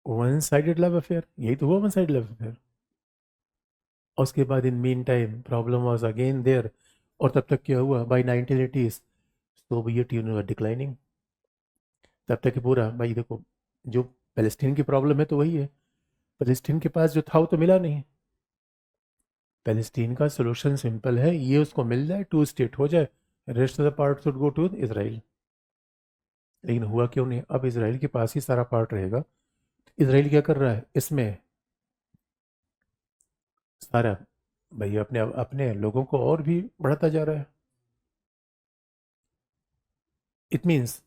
One-sided love affair. यही तो हुआ one-sided love affair. उसके बाद in meantime problem was again there. और तब तक क्या हुआ? By 1980s Soviet Union was declining. तब तक पूरा भाई देखो, जो पैलेस्टीन की प्रॉब्लम है तो वही है. पैलेस्टीन के पास जो था वो तो मिला नहीं. पैलेस्टीन का सोल्यूशन सिंपल है, ये उसको मिल जाए, 2 स्टेट हो जाए, rest of the part should go to Israel. लेकिन हुआ क्यों नहीं? अब इसराइल के पास ही सारा पार्ट रहेगा. इसराइल क्या कर रहा है इसमें? सारा भाई अपने अपने लोगों को और भी बढ़ाता जा रहा है. It means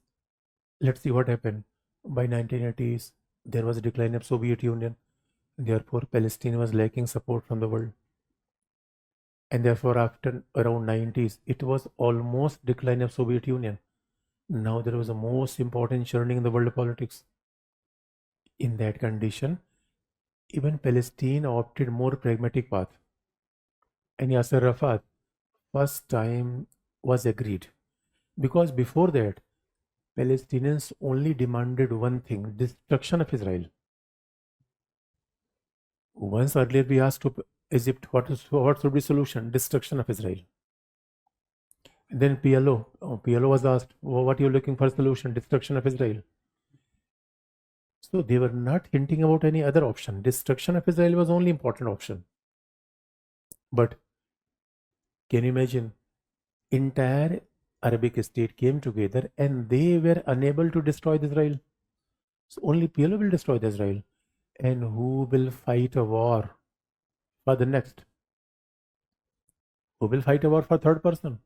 let's see what happened. By 1980s there was a decline of Soviet Union. Therefore Palestine was lacking support from the world. And therefore after around 90s it was almost decline of Soviet Union. Now there was a most important churning in the world politics. In that condition, even Palestine opted more pragmatic path. And Yasser Arafat first time was agreed. Because before that, Palestinians only demanded one thing, destruction of Israel. Once earlier we asked to Egypt, what should be solution? Destruction of Israel. And then PLO was asked, what are you looking for solution? Destruction of Israel. So they were not hinting about any other option. Destruction of Israel was only important option. But can you imagine? Entire Arabic state came together and they were unable to destroy Israel. So only PLO will destroy Israel. And who will fight a war for the next? Who will fight a war for third person?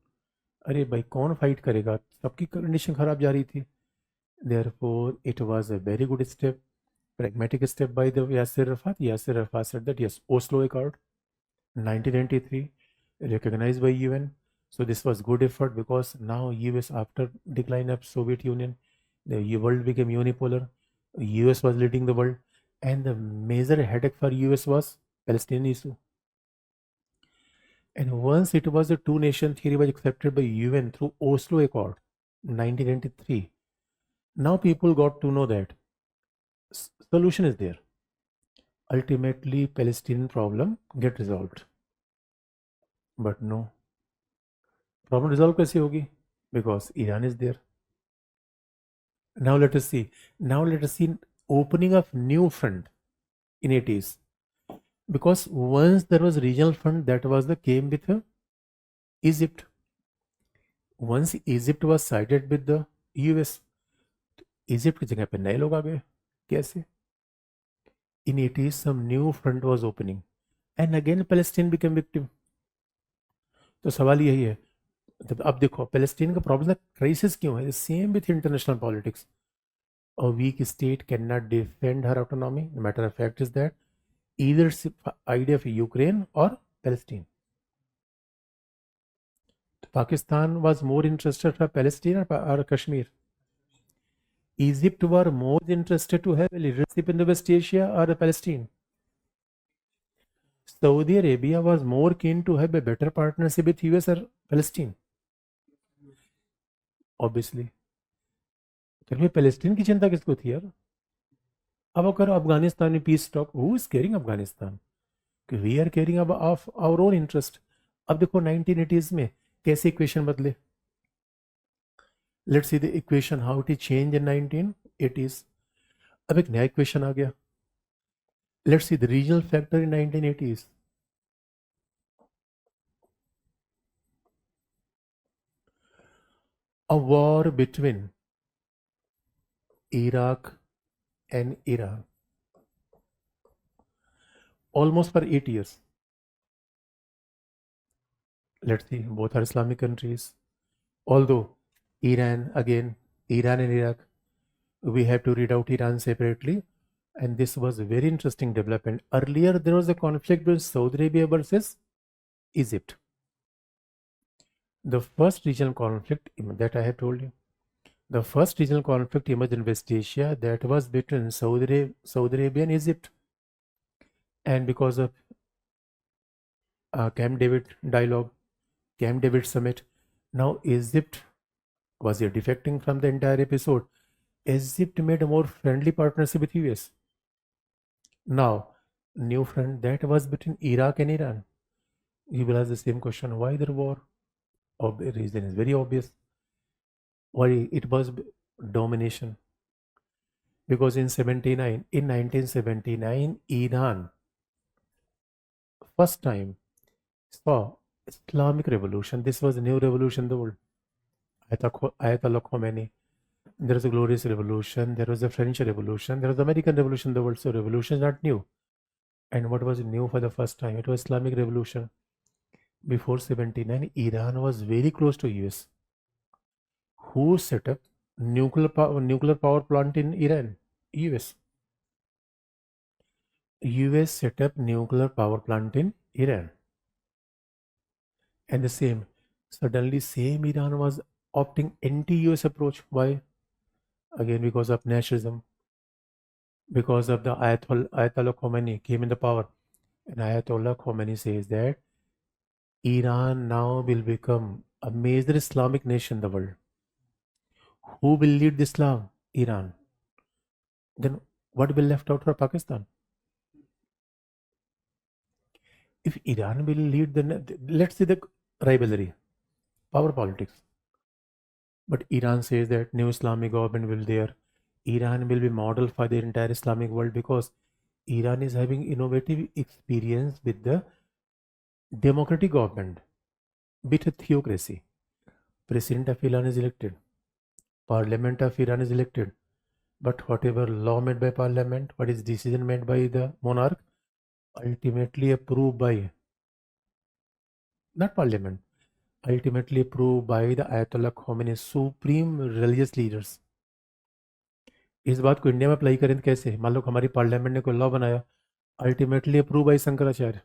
अरे भाई कौन fight करेगा? सबकी condition खराब जा रही थी. Therefore, it was a very good step, pragmatic step by the Yasser Arafat. Yasser Arafat said that yes, Oslo Accord, 1993, recognized by UN. So this was good effort because now US, after decline of Soviet Union, the world became unipolar. US was leading the world, and the major headache for US was Palestinian issue. And once it was a two-nation theory was accepted by UN through Oslo Accord, 1993. Now people got to know that solution is there. Ultimately, Palestinian problem get resolved. But no. Problem resolved कैसे होगी? Because Iran is there. Now let us see. Now let us see opening of new front in 80s. Because once there was regional front, that was the came with Egypt. Once Egypt was sided with the US, Egypt की जगह पे नए लोग आ गए. कैसे? इन 80s some new front was opening and again Palestine became victim. तो सवाल यही है. अब देखो पैलेस्टीन का प्रॉब्लम क्राइसिस क्यों है? Same with international politics. A weak state cannot defend her autonomy. The matter of fact is that either idea of Ukraine or Palestine. Pakistan was more interested for Palestine or Kashmir. Egypt were more interested to have a leadership in the West Asia or Palestine. Saudi Arabia was more keen to have a better partnership with US or Palestine. Obviously. फिर भी Palestine की चिंता किसको थी यार? अब अगर अफगानिस्तान में peace talk, who is caring Afghanistan? कि we are caring of our own interest. अब देखो 1980s में कैसे इक्वेशन बदले. Let's see the equation how it is changed in 1980s. अब एक नया क्वेश्चन आ गया. Let's see the regional factor in 1980s. A war between Iraq and Iran, almost for 8 years. Let's see, both are Islamic countries. Although Iran, again, Iran and Iraq, we have to read out Iran separately. And this was a very interesting development. Earlier, there was a conflict between Saudi Arabia versus Egypt. The first regional conflict that I have told you, the first regional conflict emerged in West Asia, that was between Saudi Arabia and Egypt. And because of Camp David dialogue, Camp David summit, now Egypt was here defecting from the entire episode. Egypt made a more friendly partnership with US. Now, new front that was between Iraq and Iran. You will ask the same question: why the war? Reason is very obvious. Why it was domination? Because in 1979, Iran first time saw Islamic revolution. This was a new revolution in the world. Ayatollah Khomeini. There was a glorious revolution. There was a French revolution. There was the American revolution in the world. So revolution is not new. And what was new for the first time? It was Islamic revolution. Before 79, Iran was very close to US. Who set up nuclear power plant in Iran? US. US set up nuclear power plant in Iran. And the same, suddenly same Iran was opting anti-US approach. Why? Again, because of nationalism. Because of the Ayatollah Khomeini came in the power. And Ayatollah Khomeini says that Iran now will become a major Islamic nation in the world. Who will lead the Islam? Iran. Then what will left out for Pakistan? If Iran will lead, then let's see the rivalry, power politics. But Iran says that new Islamic government will there. Iran will be model for the entire Islamic world because Iran is having innovative experience with the democratic government, with a theocracy. President of Iran is elected. Parliament of Iran is elected. But whatever law made by parliament, what is decision made by the monarch, ultimately approved by, not parliament, ultimately approved by the Ayatollah Khomeini, supreme religious leaders. इस बात को India में apply करें तो कैसे? मान लो हमारी parliament ने कोई लॉ बनाया, अल्टीमेटली अप्रूव बाई शंकराचार्य,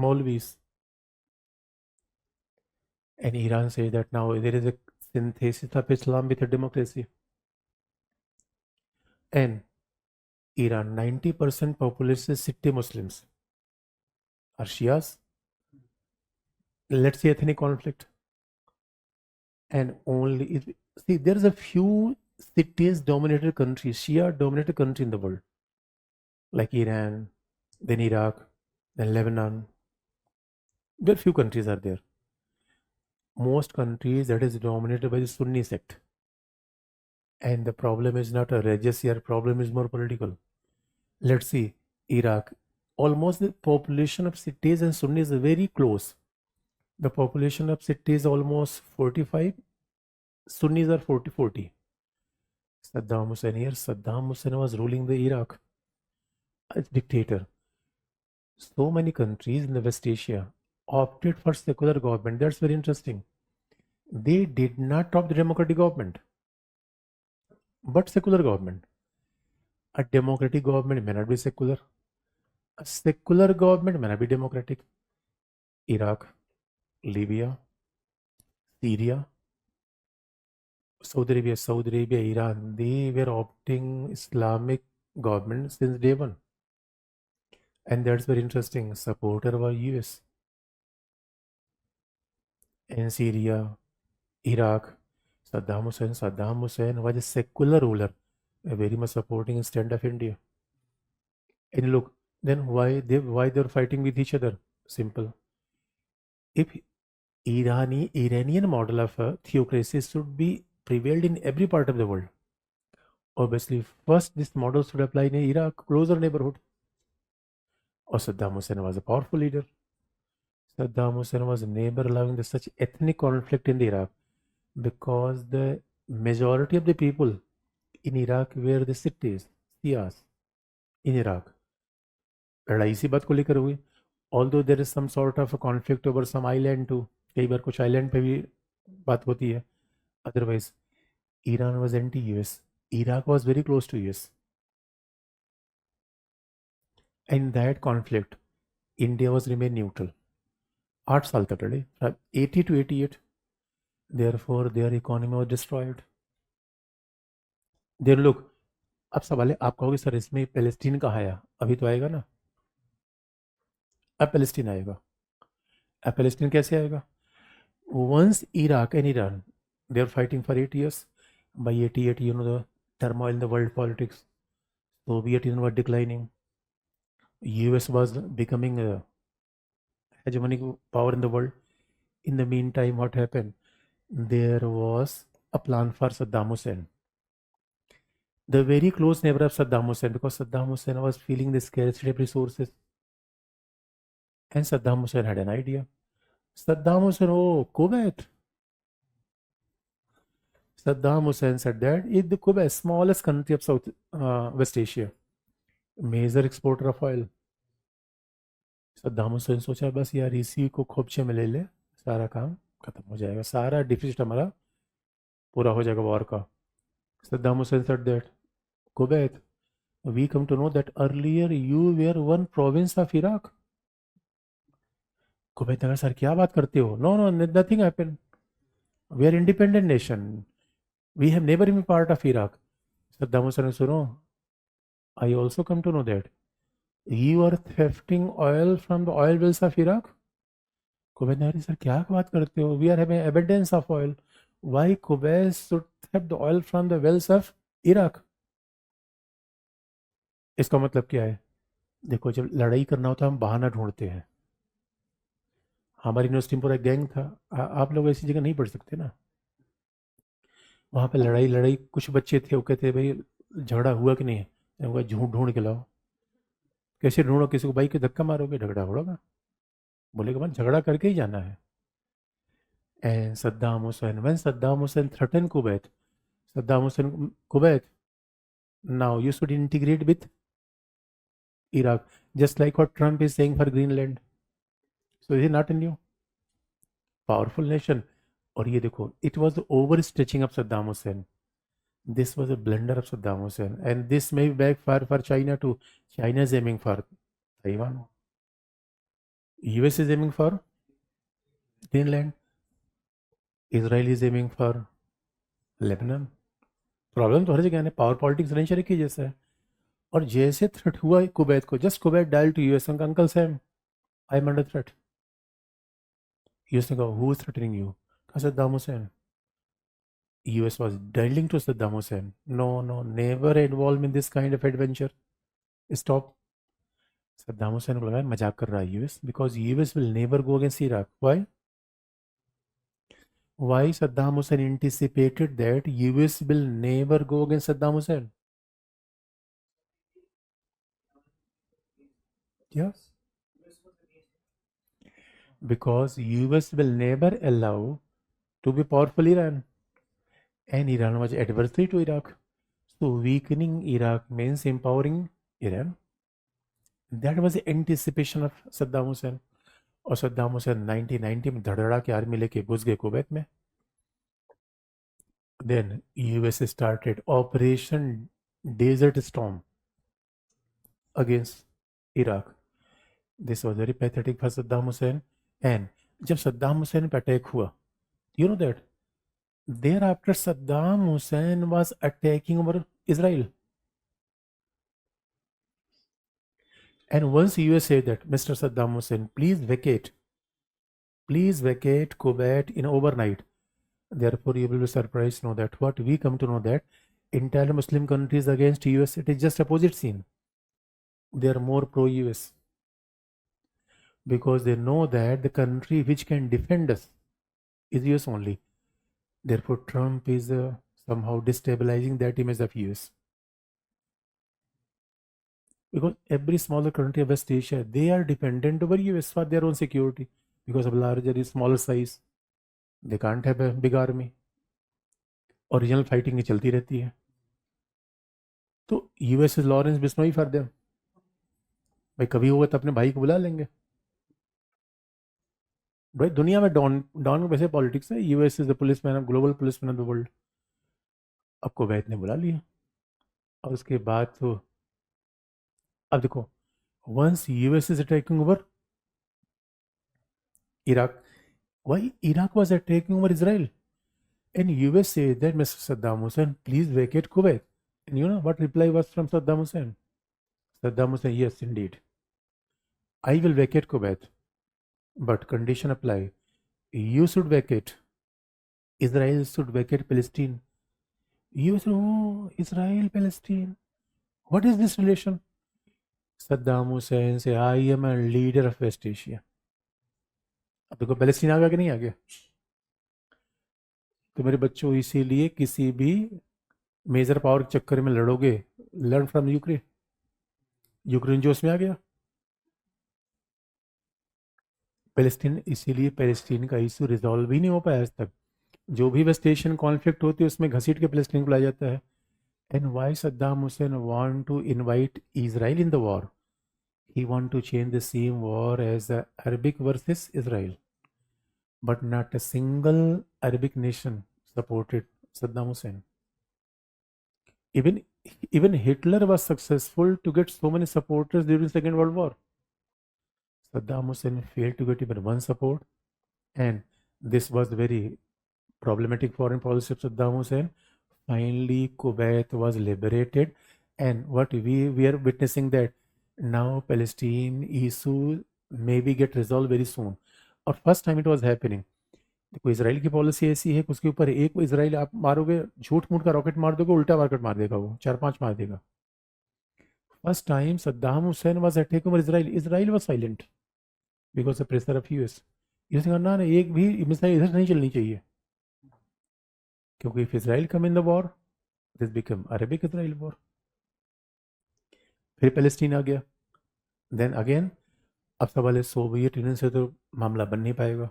मौलवीज. And Iran says that now there is a synthesis of Islam with a democracy. And Iran, 90% population is Sunni Muslims. Are Shias? Let's say ethnic conflict. And only, see, there's a few cities dominated countries, Shia dominated country in the world. Like Iran, then Iraq, then Lebanon. Very few countries are there. Most countries that is dominated by the Sunni sect. And the problem is not a religious here, problem is more political. Let's see, Iraq. Almost the population of cities and Sunnis is very close. The population of cities is almost 45, Sunnis are 40. Saddam Hussein here, Saddam Hussein was ruling the Iraq as dictator. So many countries in the West Asia opted for secular government. That's very interesting. They did not opt the democratic government, but secular government. A democratic government may not be secular. A secular government may not be democratic. Iraq, Libya, Syria, Saudi Arabia, Iran, they were opting Islamic government since day one. And that's very interesting. Supporter was US. In Syria, Iraq, Saddam Hussein was a secular ruler, very much supporting stand of India. And look, then why they're fighting with each other? Simple. If Iranian model of a theocracy should be prevailed in every part of the world, Obviously, first this model should apply in Iraq, closer neighborhood. Or Saddam Hussein was a powerful leader. Saddam Hussein was never allowing the such ethnic conflict in Iraq because the majority of the people in Iraq were the cities, Shias in Iraq. लड़ाई इसी बात को लेकर हुई. Although there is some sort of a conflict over some island too. कई बार कुछ island पे भी बात होती है. Otherwise, Iran was anti-US. Iraq was very close to US. In that conflict, India was remain neutral. 8 साल तक लड़े, from 80 to 88. Therefore, their economy was destroyed. Then look, अब सवाल है, आप कहोगे सर इसमें पैलेस्टीन कहाँ आया? अभी तो आएगा ना. अब पैलेस्टीन आएगा. अब पैलेस्टीन कैसे आएगा? Once Iraq and Iran, they are fighting for 8 years. By 88, you know the turmoil in the world politics. Soviet Union was declining. US was becoming a hegemonic power in the world. In the meantime, what happened? There was a plan for Saddam Hussein. The very close neighbor of Saddam Hussein, because Saddam Hussein was feeling the scarcity of resources. And Saddam Hussein had an idea. Saddam Hussein, oh, Kuwait. Saddam Hussein said that if the Kuwait, smallest country of South West Asia, major exporter of oil. Saddam Hussain सोचा बस यार इसी को खोपचे में ले ले, सारा काम खत्म हो जाएगा, सारा डिफिसिट हमारा पूरा हो जाएगा वॉर का. Saddam Hussain said that Kuwait, we come to know that earlier you were one province of Iraq. Kuwait Nagar sir क्या बात करते हो? No, no, nothing happened. We are independent nation. We have never been part of Iraq. Saddam Hussain ने सुनो, I also come to know that you are thefting oil from the oil wells of Iraq. Kuwait Nagar sir क्या बात करते हो? We are having abundance of oil. Why Kuwait should theft the oil from the wells of Iraq? इसका मतलब क्या है? देखो, जब लड़ाई करना होता है हम बहाना ढूंढते हैं. हमारी यूनिवर्सिटी में पूरा गैंग था. आप लोग ऐसी जगह नहीं पढ़ सकते ना. वहाँ पे लड़ाई कुछ बच्चे थे, वो कहते भाई झगड़ा हुआ कि नहीं है, झूठ ढूंढ के लाओ. कैसे ढूंढो? किसी को बाइक के धक्का मारोगे, झगड़ा होगा. बोलेगा मन झगड़ा करके ही जाना है. And Saddam Hussain, when Saddam Hussain threaten Kuwait, Saddam Hussain, Kuwait, now you should integrate with Iraq, just like what Trump is saying for Greenland. So is it not a new powerful nation? और ये देखो, it was the overstretching of Saddam Hussein. This was a blunder of Saddam Hussein, and this may backfire for China too. China is aiming for Taiwan. US is aiming for Greenland. Israel is aiming for Lebanon. Problem तो हर जगह है, power politics rancher की जैसा है. और जैसे threat हुआ Kuwait को, just Kuwait dial to US, uncle Sam, I am under threat. US ने कहा हु इज थ्रेटनिंग यू? कहा Saddam Hussein. US was dialing to Saddam Hussein, no no, never involve in this kind of adventure, stop. Saddam Hussein को लगा मजाक कर रहा है US, because US will never go against Iraq. Why Saddam Hussein anticipated that US will never go against Saddam Hussein? Yes. Because US will never allow to be powerful Iran. And Iran was adversary to Iraq. So weakening Iraq means empowering Iran. That was the anticipation of Saddam Hussein. और सद्दाम हुसैन 1990 में धड़धड़ा के army लेके घुस गए Kuwait में. Then US started Operation Desert Storm against Iraq. This was very pathetic for Saddam Hussein. And जब सद्दाम हुसैन पे attack हुआ, you know that thereafter Saddam Hussein was attacking over Israel. And once US said that, Mr. Saddam Hussein, please vacate Kuwait in overnight. Therefore, you will be surprised to know that what we come to know that entire Muslim countries against US, it is just opposite scene. They are more pro-US because they know that the country which can defend us is US only. Therefore, Trump is somehow destabilizing that image of US. because every smaller country of West Asia, they are dependent over US for their own security because of larger is smaller size. They can't have a big army. Original fighting चलती रहती है. तो US is Lawrence Bishnoi for them. भाई कभी होगा तो अपने भाई को बुला लेंगे. भाई दुनिया में डॉन डॉन वैसे पॉलिटिक्स है. US is the police man, global police man of the world. अब कुवैत ने बुला लिया. और उसके बाद तो अब देखो, once US is attacking over Iraq, why Iraq was attacking over Israel, and US said that Mr. Saddam Hussein, please vacate Kuwait. And you know what reply was from Saddam Hussein? Saddam Hussein, yes, indeed. I will vacate Kuwait, but condition apply. You should vacate. Israel should vacate Palestine. You said, oh, Israel, Palestine. What is this relation? Saddam Hussein say, I am a leader of West Asia. अब देखो Palestine आ गया कि नहीं आ गया. तो मेरे बच्चों, इसीलिए किसी भी मेजर पावर के चक्कर में लड़ोगे, लर्न फ्रॉम यूक्रेन. यूक्रेन जो उसमें आ गया. पैलेस्टीन, इसीलिए पैलेस्टीन का इशू रिजॉल्व ही नहीं हो पाया आज तक. जो भी वेस्ट एशियन कॉन्फ्लिक्ट होती है उसमें घसीट के पैलेस्टीन को लाया जाता है. And why Saddam Hussein want to invite Israel in the war. He want to change the same war as the Arabic versus Israel, but not a single Arabic nation supported Saddam Hussein. Even Hitler was successful to get so many supporters during Second World War. Saddam Hussein failed to get even one support, and this was very problematic foreign policy of Saddam Hussein. Finally, Kuwait was liberated, and what we are witnessing that now Palestine issue maybe get resolved very soon. और first time it was happening. देखो Israel की policy ऐसी है कि उसके ऊपर एक Israel आप मारोगे, झूठ मूठ का रॉकेट मार दोगे, उल्टा रॉकेट मार देगा वो, 4-5 मार देगा. First time Saddam Hussain was attacking over Israel, Israel was silent because the pressure of US. US ने कहा ना, एक भी मिसाइल इधर नहीं चलनी चाहिए, क्योंकि if Israel come in the war this become Arabic Israel war. फिर पैलेस्टीन आ गया. देन अगेन अब सवाल है, सोवियत यूनियन से तो मामला बन नहीं पाएगा.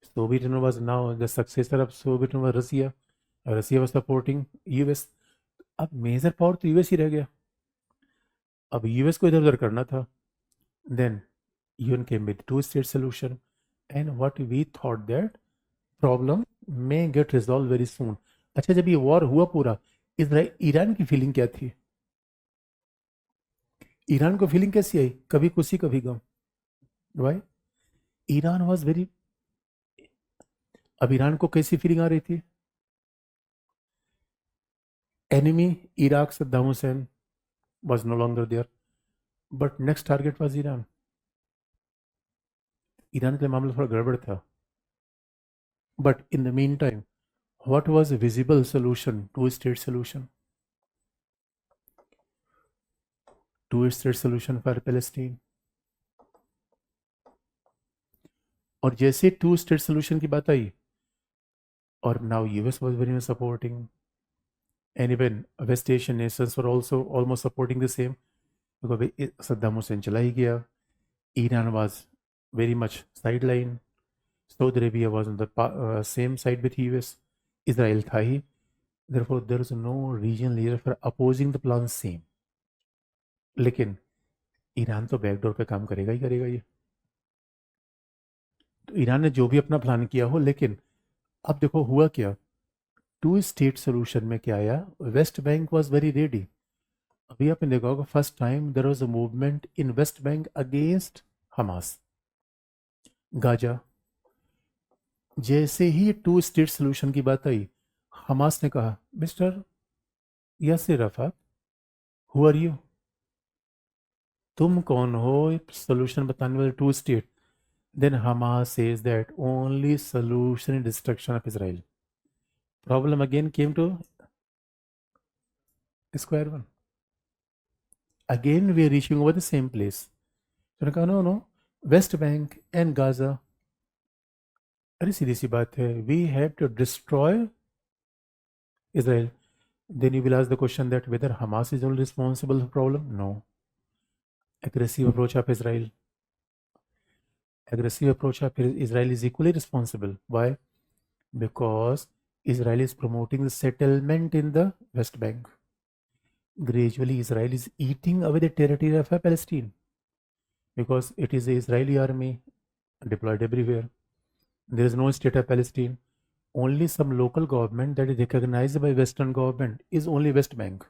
Soviet Union was now the successor of Soviet Union, Russia. Russia was supporting US. अब मेजर पावर तो यूएस ही रह गया. अब यूएस को इधर उधर करना था. Then UN came with two-state solution, and what we thought that problem may get resolved very soon. अच्छा, जब ये वॉर हुआ पूरा, ईरान की फीलिंग क्या थी? ईरान को फीलिंग कैसी आई? कभी खुशी कभी गम. वाई? Iran was very. अब ईरान को कैसी फीलिंग आ रही थी? Enemy Iraq Saddam Hussain was no longer there, but next target was Iran. Iran के मामला थोड़ा गड़बड़ था. But in the mean time, what was a visible solution? Two-state solution. Two-state solution for Palestine. और जैसे टू स्टेट सोल्यूशन की बात आई, और now US was very much supporting, and even West Asian nations were also almost supporting the same, because Saddam Hussein चला ही गया. Iran was very much sideline. Saudi Arabia was on the same side with US. Israel था ही. Therefore, there is no regional leader for opposing the plan same. लेकिन Iran तो backdoor पे काम करेगा ही करेगा ये. तो ईरान ने जो भी अपना प्लान किया हो, लेकिन अब देखो हुआ क्या. टू स्टेट सोल्यूशन में क्या आया? West Bank was very ready. अभी आपने देखा होगा, first time there was a movement in West Bank against Hamas, Gaza. जैसे ही टू स्टेट सोल्यूशन की बात आई, हमास ने कहा, mister Yasser Arafat, who are you? तुम कौन हो सोल्यूशन बताने वाले two state? Then Hamas says that only solution is destruction of Israel. Problem again came to square one. Again we are reaching over the same place. तो कहा no no, West Bank and Gaza. अरे सीधी सी बात है, we have to destroy Israel. Then you will ask the question that whether Hamas is only responsible for the problem. No. Aggressive approach of Israel. Aggressive approach of Israel is equally responsible. Why? Because Israel is promoting the settlement in the West Bank. Gradually, Israel is eating away the territory of Palestine because it is the Israeli army deployed everywhere. There is no state of Palestine. Only some local government that is recognized by Western government is only West Bank.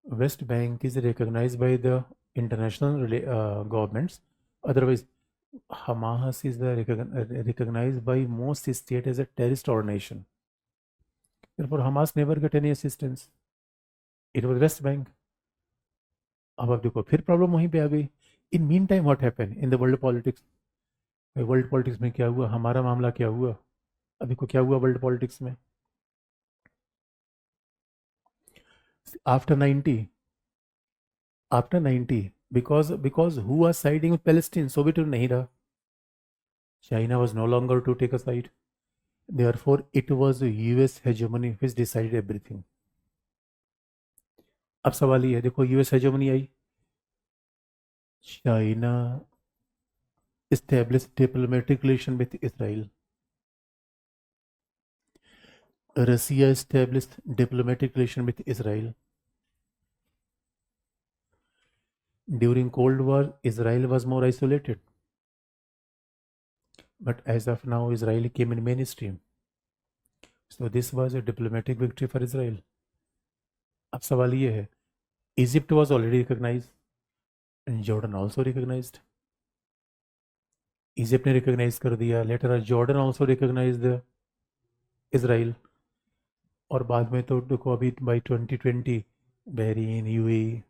West Bank is recognized by the international governments. Otherwise, Hamas is recognized by most states as a terrorist organization. Therefore, Hamas never got any assistance. It was West Bank. अब आप देखो फिर problem वहीं पे आ गई. In mean time what happen in the world politics. World politics में क्या हुआ, हमारा मामला क्या हुआ, अभी को क्या हुआ वर्ल्ड पॉलिटिक्स में after 90 because who was siding with Palestine? Soviet Union नहीं रहा. China was no longer to take a side. Therefore, it was the US hegemony which decided everything. अब सवाल ये है, देखो US hegemony I, China established diplomatic relation with Israel. Russia established diplomatic relation with Israel. During Cold War, Israel was more isolated. But as of now, Israel came in mainstream. So this was a diplomatic victory for Israel. अब सवाल ये है, Egypt was already recognized and Jordan also recognized. Egypt ने recognize कर दिया. Later on, Jordan also recognized Israel. और बाद में तो देखो अभी by 2020, Bahrain, UAE,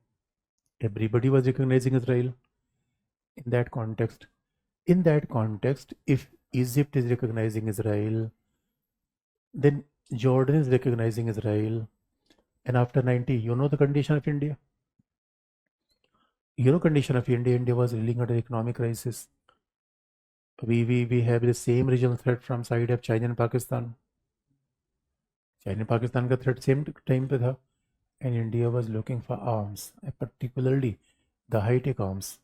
everybody was recognizing Israel. In that context, if Egypt is recognizing Israel, then Jordan is recognizing Israel. And after 90, you know the condition of India? You know condition of India? India was reeling under economic crisis. We have the same regional threat from side of China and Pakistan. China and Pakistan का threat same time पे था. And India was looking for arms, particularly the high-tech arms.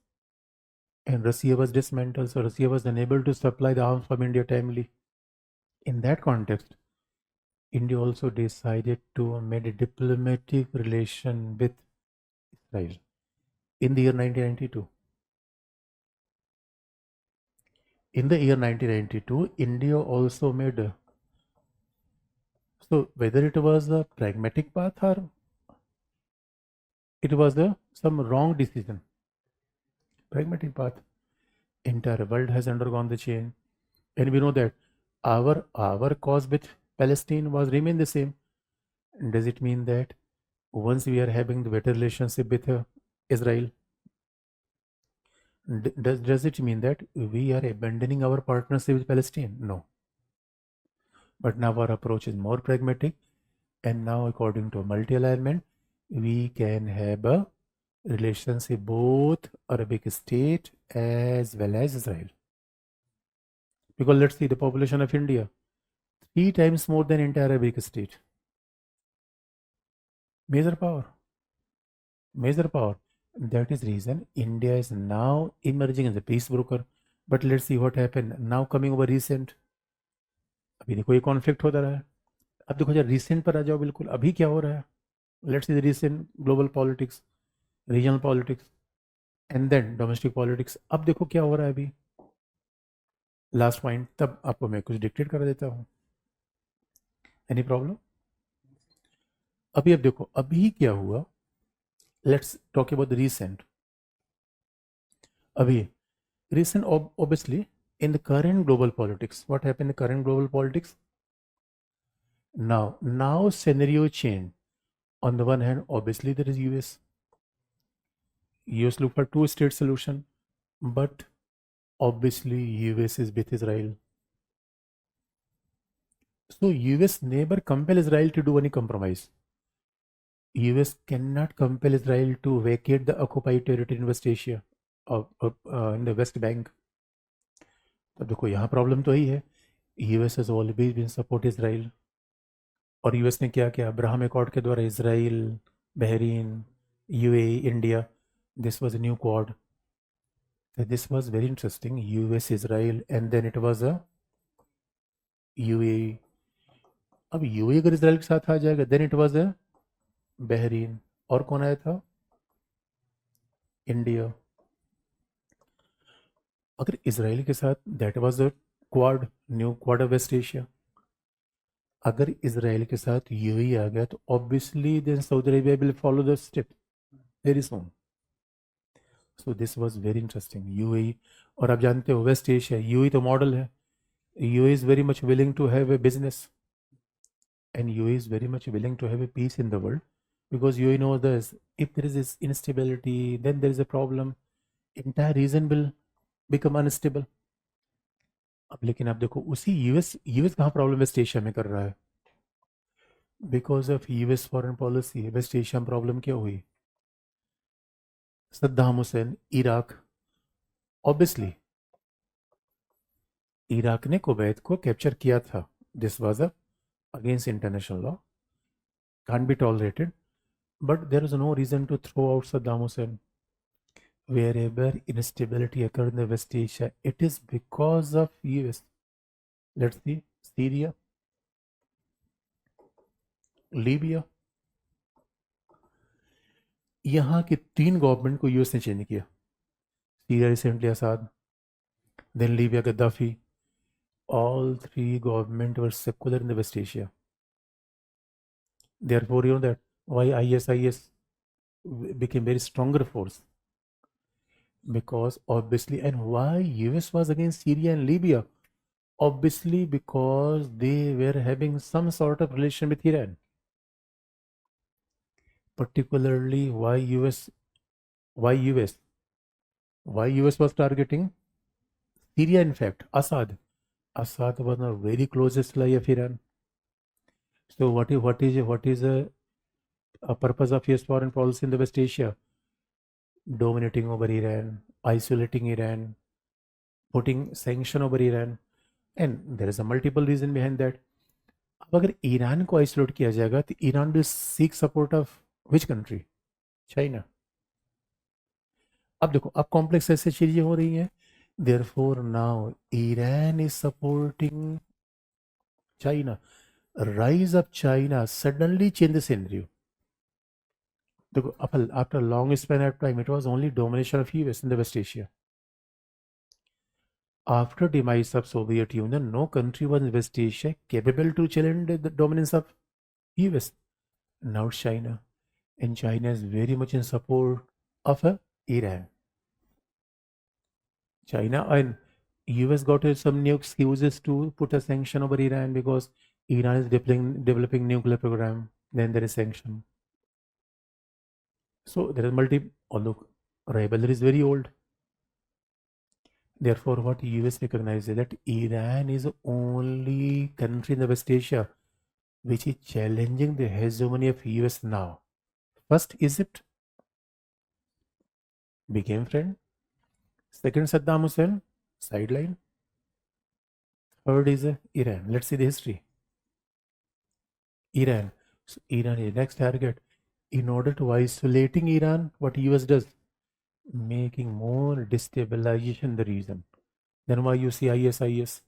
And Russia was dismantled, so Russia was unable to supply the arms from India timely. In that context, India also decided to make a diplomatic relation with Israel in the year 1992. In the year 1992, India also made so whether it was a pragmatic path or it was some wrong decision. Pragmatic path. Entire world has undergone the change, and we know that our cause with Palestine was remain the same. Does it mean that once we are having the better relationship with Israel, does it mean that we are abandoning our partnership with Palestine? No. But now our approach is more pragmatic, and now according to multi-alignment, we can have a relationship both Arabic state as well as Israel. Because let's see the population of India, 3 times more than entire Arabic state. Major power. That is reason India is now emerging as a peace broker. But let's see what happened now coming over recent. अभी देखो ये conflict होता रहा है. अब देखो जरा recent पर आ जाओ, बिल्कुल अभी क्या हो रहा है. Let's see the recent global politics, regional politics and then domestic politics. अब देखो क्या हो रहा है अभी. लास्ट पॉइंट तब आपको मैं कुछ डिक्टेट कर देता हूँ. Any problem? अभी अब देखो अभी क्या हुआ. Let's talk about the recent. अभी recent obviously in the current global politics, what happened in the current global politics? Now scenario change. On the one hand, obviously there is US look for two-state solution, but obviously US is with Israel. So US never compel Israel to do any compromise. US cannot compel Israel to vacate the occupied territory in West Asia or in the West Bank. तब देखो यहाँ problem तो यही है. US has always been support Israel. और US ने क्या किया, अब्राहम अकॉर्ड के द्वारा Israel, Bahrain, UAE, India, this was a new quad. So this was very interesting. US, Israel, and then it was a UAE. अब UAE अगर Israel के साथ आ जाएगा, then it was a Bahrain, और कौन आया था, इंडिया. अगर इसराइल के साथ, that was a Quad, new Quad of West Asia. अगर इसराइल के साथ यूएई आ गया तो obviously then Saudi Arabia will follow the step very soon. So this was very interesting. UAE, और आप जानते हो वेस्ट एशिया, यूएई तो मॉडल है. UAE is very much willing to have a business, and UAE is very much willing to have a peace in the world, because UAE knows this, if there is this instability, then there is a problem, entire region will become unstable. अब लेकिन आप देखो उसी US कहाँ problem waste Asia में कर रहा है, because of US foreign policy West Asia में प्रॉब्लम क्या हुई, Saddam Hussein, Iraq. Obviously Iraq ने कुवैत को कैप्चर किया था, this was against international law, can't be tolerated, but there is no reason to throw out Saddam Hussein. Wherever instability occurred in the West Asia, it is because of US. Let's see, Syria, Libya, यहाँ की 3 government को US ने change किया. Syria recently Assad, then Libya Gaddafi. All 3 government were secular in the West Asia. Therefore, you know that why ISIS became very stronger force, because obviously, and why US was against Syria and Libya, obviously because they were having some sort of relation with Iran. Particularly why US was targeting Syria. In fact, Assad was the very closest ally of Iran. So what is a purpose of US foreign policy in the West Asia? Dominating over Iran, isolating Iran, putting sanction over Iran, and there is a multiple reason behind that. अब अगर Iran को isolate किया जाएगा तो Iran will seek support of which country, China. अब देखो अब complex ऐसे चीजें हो रही हैं. Therefore now Iran is supporting China. Rise of China suddenly change the scenario. देखो after a long span of time it was only domination of US in the West Asia. After demise of Soviet Union, no country was in West Asia capable to challenge the dominance of US. Now China, and China is very much in support of Iran. China and US got some new excuses to put a sanction over Iran, because Iran is developing nuclear program. Then there is sanction. So there is although rivalry is very old. Therefore, what US recognizes that Iran is the only country in the West Asia which is challenging the hegemony of US now. First, Egypt became friend. Second, Saddam Hussein, sideline. Third is Iran. Let's see the history. Iran. So Iran is next target. In order to isolating Iran, what US does? Making more destabilization in the region. Then why you see ISIS?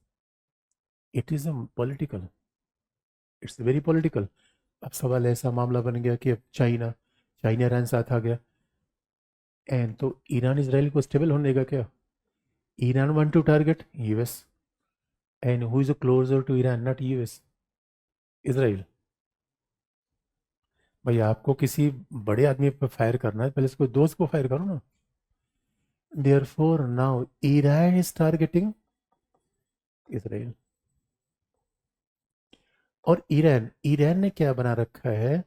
It is a political. It's very political. अब सवाल ऐसा मामला बन गया कि अब China Iran साथ आ गया, एंड तो ईरान इसराइल को स्टेबल होने का क्या? Iran want to target US, and who is closer to Iran, not US, Israel. भाई आपको किसी बड़े आदमी पर फायर करना है, पहले उसको दोस्त को फायर करो ना. Therefore now Iran is targeting Israel. और ईरान ने क्या बना रखा है,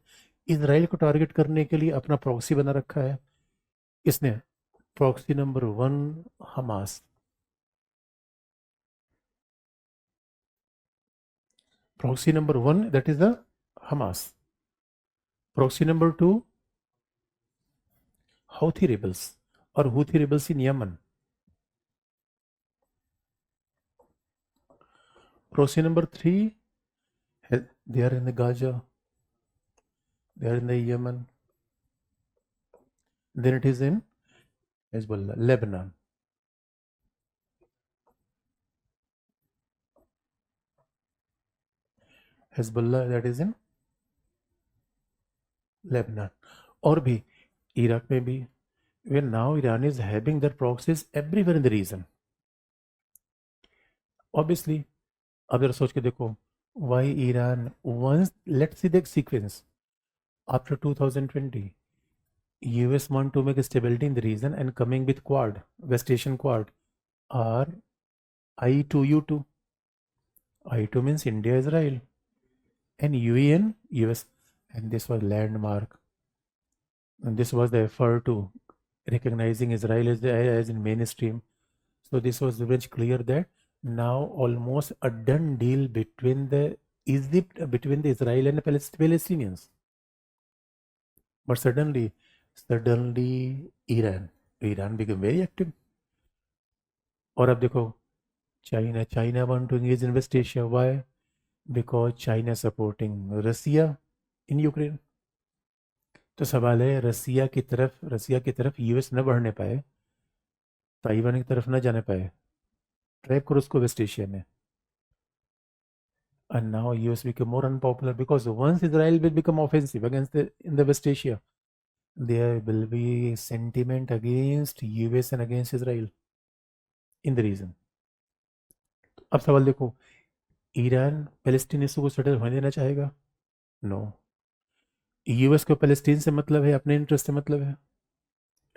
इसराइल को टारगेट करने के लिए अपना प्रॉक्सी बना रखा है. इसने proxy number 1 Hamas, proxy number 1 that is the Hamas, proxy number 2 Houthi rebels or Houthi rebels in Yemen, proxy number 3 They are in the Gaza, they are in the Yemen, then it is in Hezbollah, Lebanon. Hezbollah, that is in Lebanon. और भी Iraq में भी, where now Iran is having their proxies everywhere in the region. Obviously, अब जरा सोच के देखो, why Iran once, let's see the sequence. After 2020, US want to make stability in the region and coming with Quad, West Asian Quad, or I2U2. I2 means India, Israel, and UN, US, and this was landmark. And this was the effort to recognizing Israel as in mainstream. So this was very much clear that now almost a done deal between the between the Israel and the Palestinians. But suddenly Iran became very active. और अब देखो, China want to engage in West Asia. Why? Because China supporting Russia in Ukraine. तो सवाल है, रसिया की तरफ US न बढ़ने पाए, ताइवान की तरफ न जाने पाए, ट्रैप करो उसको वेस्ट एशिया में. And now US become more unpopular because once Israel will become offensive against in the West Asia, there will be sentiment against US and against Israel in the region. अब सवाल देखो, Iran Palestine issue को settle होने देना चाहेगा? No. US को Palestine से मतलब है, अपने इंटरेस्ट से मतलब है,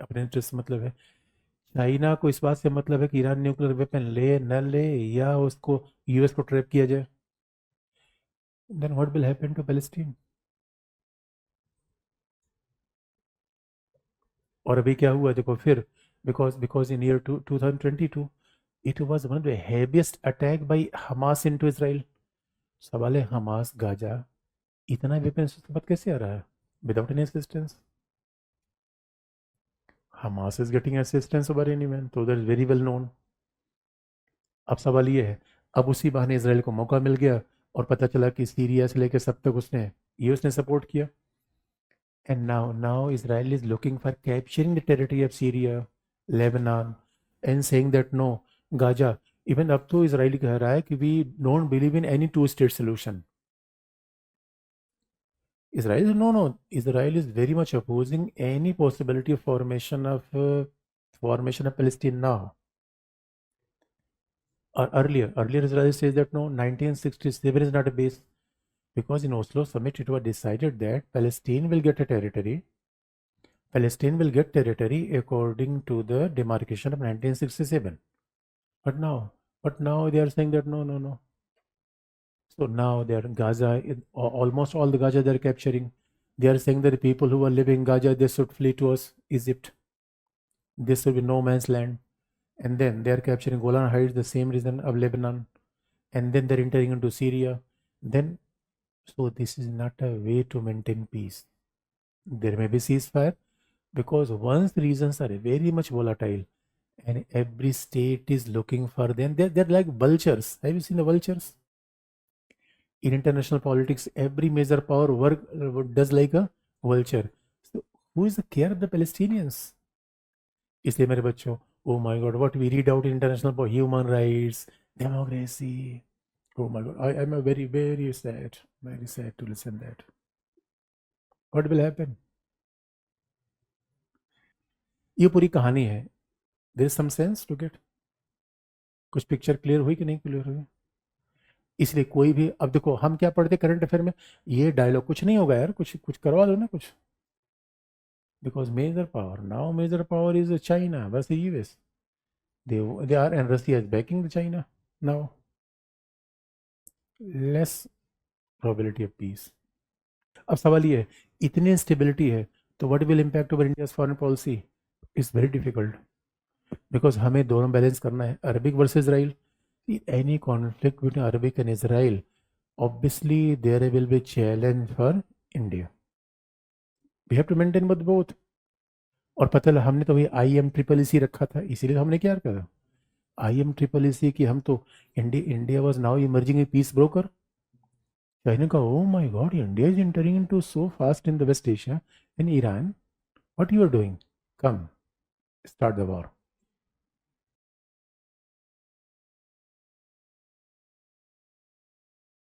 अपने इंटरेस्ट से मतलब है. चाइना को इस बात से मतलब है कि ईरान न्यूक्लियर वेपन ले न ले, या उसको यूएस को ट्रैप किया जाए. Then what will happen to Palestine? और अभी क्या हुआ देखो फिर, because in year 2022 it was one of the heaviest attack by Hamas into Israel. सवाल है, हमास गाजा इतना वेपन बात कैसे आ रहा है without any assistance? Hamas is getting assistance over any man, so that is very well known. अब सवाल ये है, अब उसी बहाने इसराइल को मौका मिल गया और पता चला कि सीरिया से लेकर सब तक उसने सपोर्ट किया. And now Israel is looking for capturing the territory of Syria, Lebanon, and saying that no, Gaza. Even अब तो इसराइल कह रहा है कि we don't believe in any two-state solution. Israel is very much opposing any possibility of formation of Palestine now. Or earlier Israel says that no, 1967 is not a base. Because in Oslo summit it was decided that Palestine will get territory according to the demarcation of 1967. But now they are saying that no. So now they are Gaza, almost all the Gaza they are capturing. They are saying that the people who are living in Gaza, they should flee to Egypt. This should be no man's land. And then they are capturing Golan Heights, the same region of Lebanon. And then they're entering into Syria. So this is not a way to maintain peace. There may be ceasefire, because once the regions are very much volatile and every state is looking for them, they're like vultures. Have you seen the vultures? In international politics, every major power does like a vulture. So who is the care of the Palestinians? इसलिए मेरे बच्चों, oh my God, what we read out in international human rights, democracy. Oh my God, I am very, very sad to listen that. What will happen? ये पूरी कहानी है. There is some sense to get. कुछ picture clear हुई कि नहीं clear हुई? इसलिए कोई भी, अब देखो हम क्या पढ़ते करंट अफेयर में, ये डायलॉग कुछ नहीं होगा यार, कुछ करवा दो ना कुछ. Because major power is China versus US. They are, and Russia is backing the China now. Less probability of peace. अब सवाल ये है, इतनी इंस्टेबिलिटी है तो what will impact over India's foreign policy? Is very difficult, because हमें दोनों balance करना है, Arabic versus Israel. Any conflict between Arabic and Israel, obviously there will be challenge for India. We have to maintain both. और पता है हमने तो वही IMEEC रखा था, इसीलिए हमने क्या करा IMEEC कि हम तो India was now emerging a peace broker. China का oh my God India is entering into so fast in the West Asia and Iran what you are doing come start the war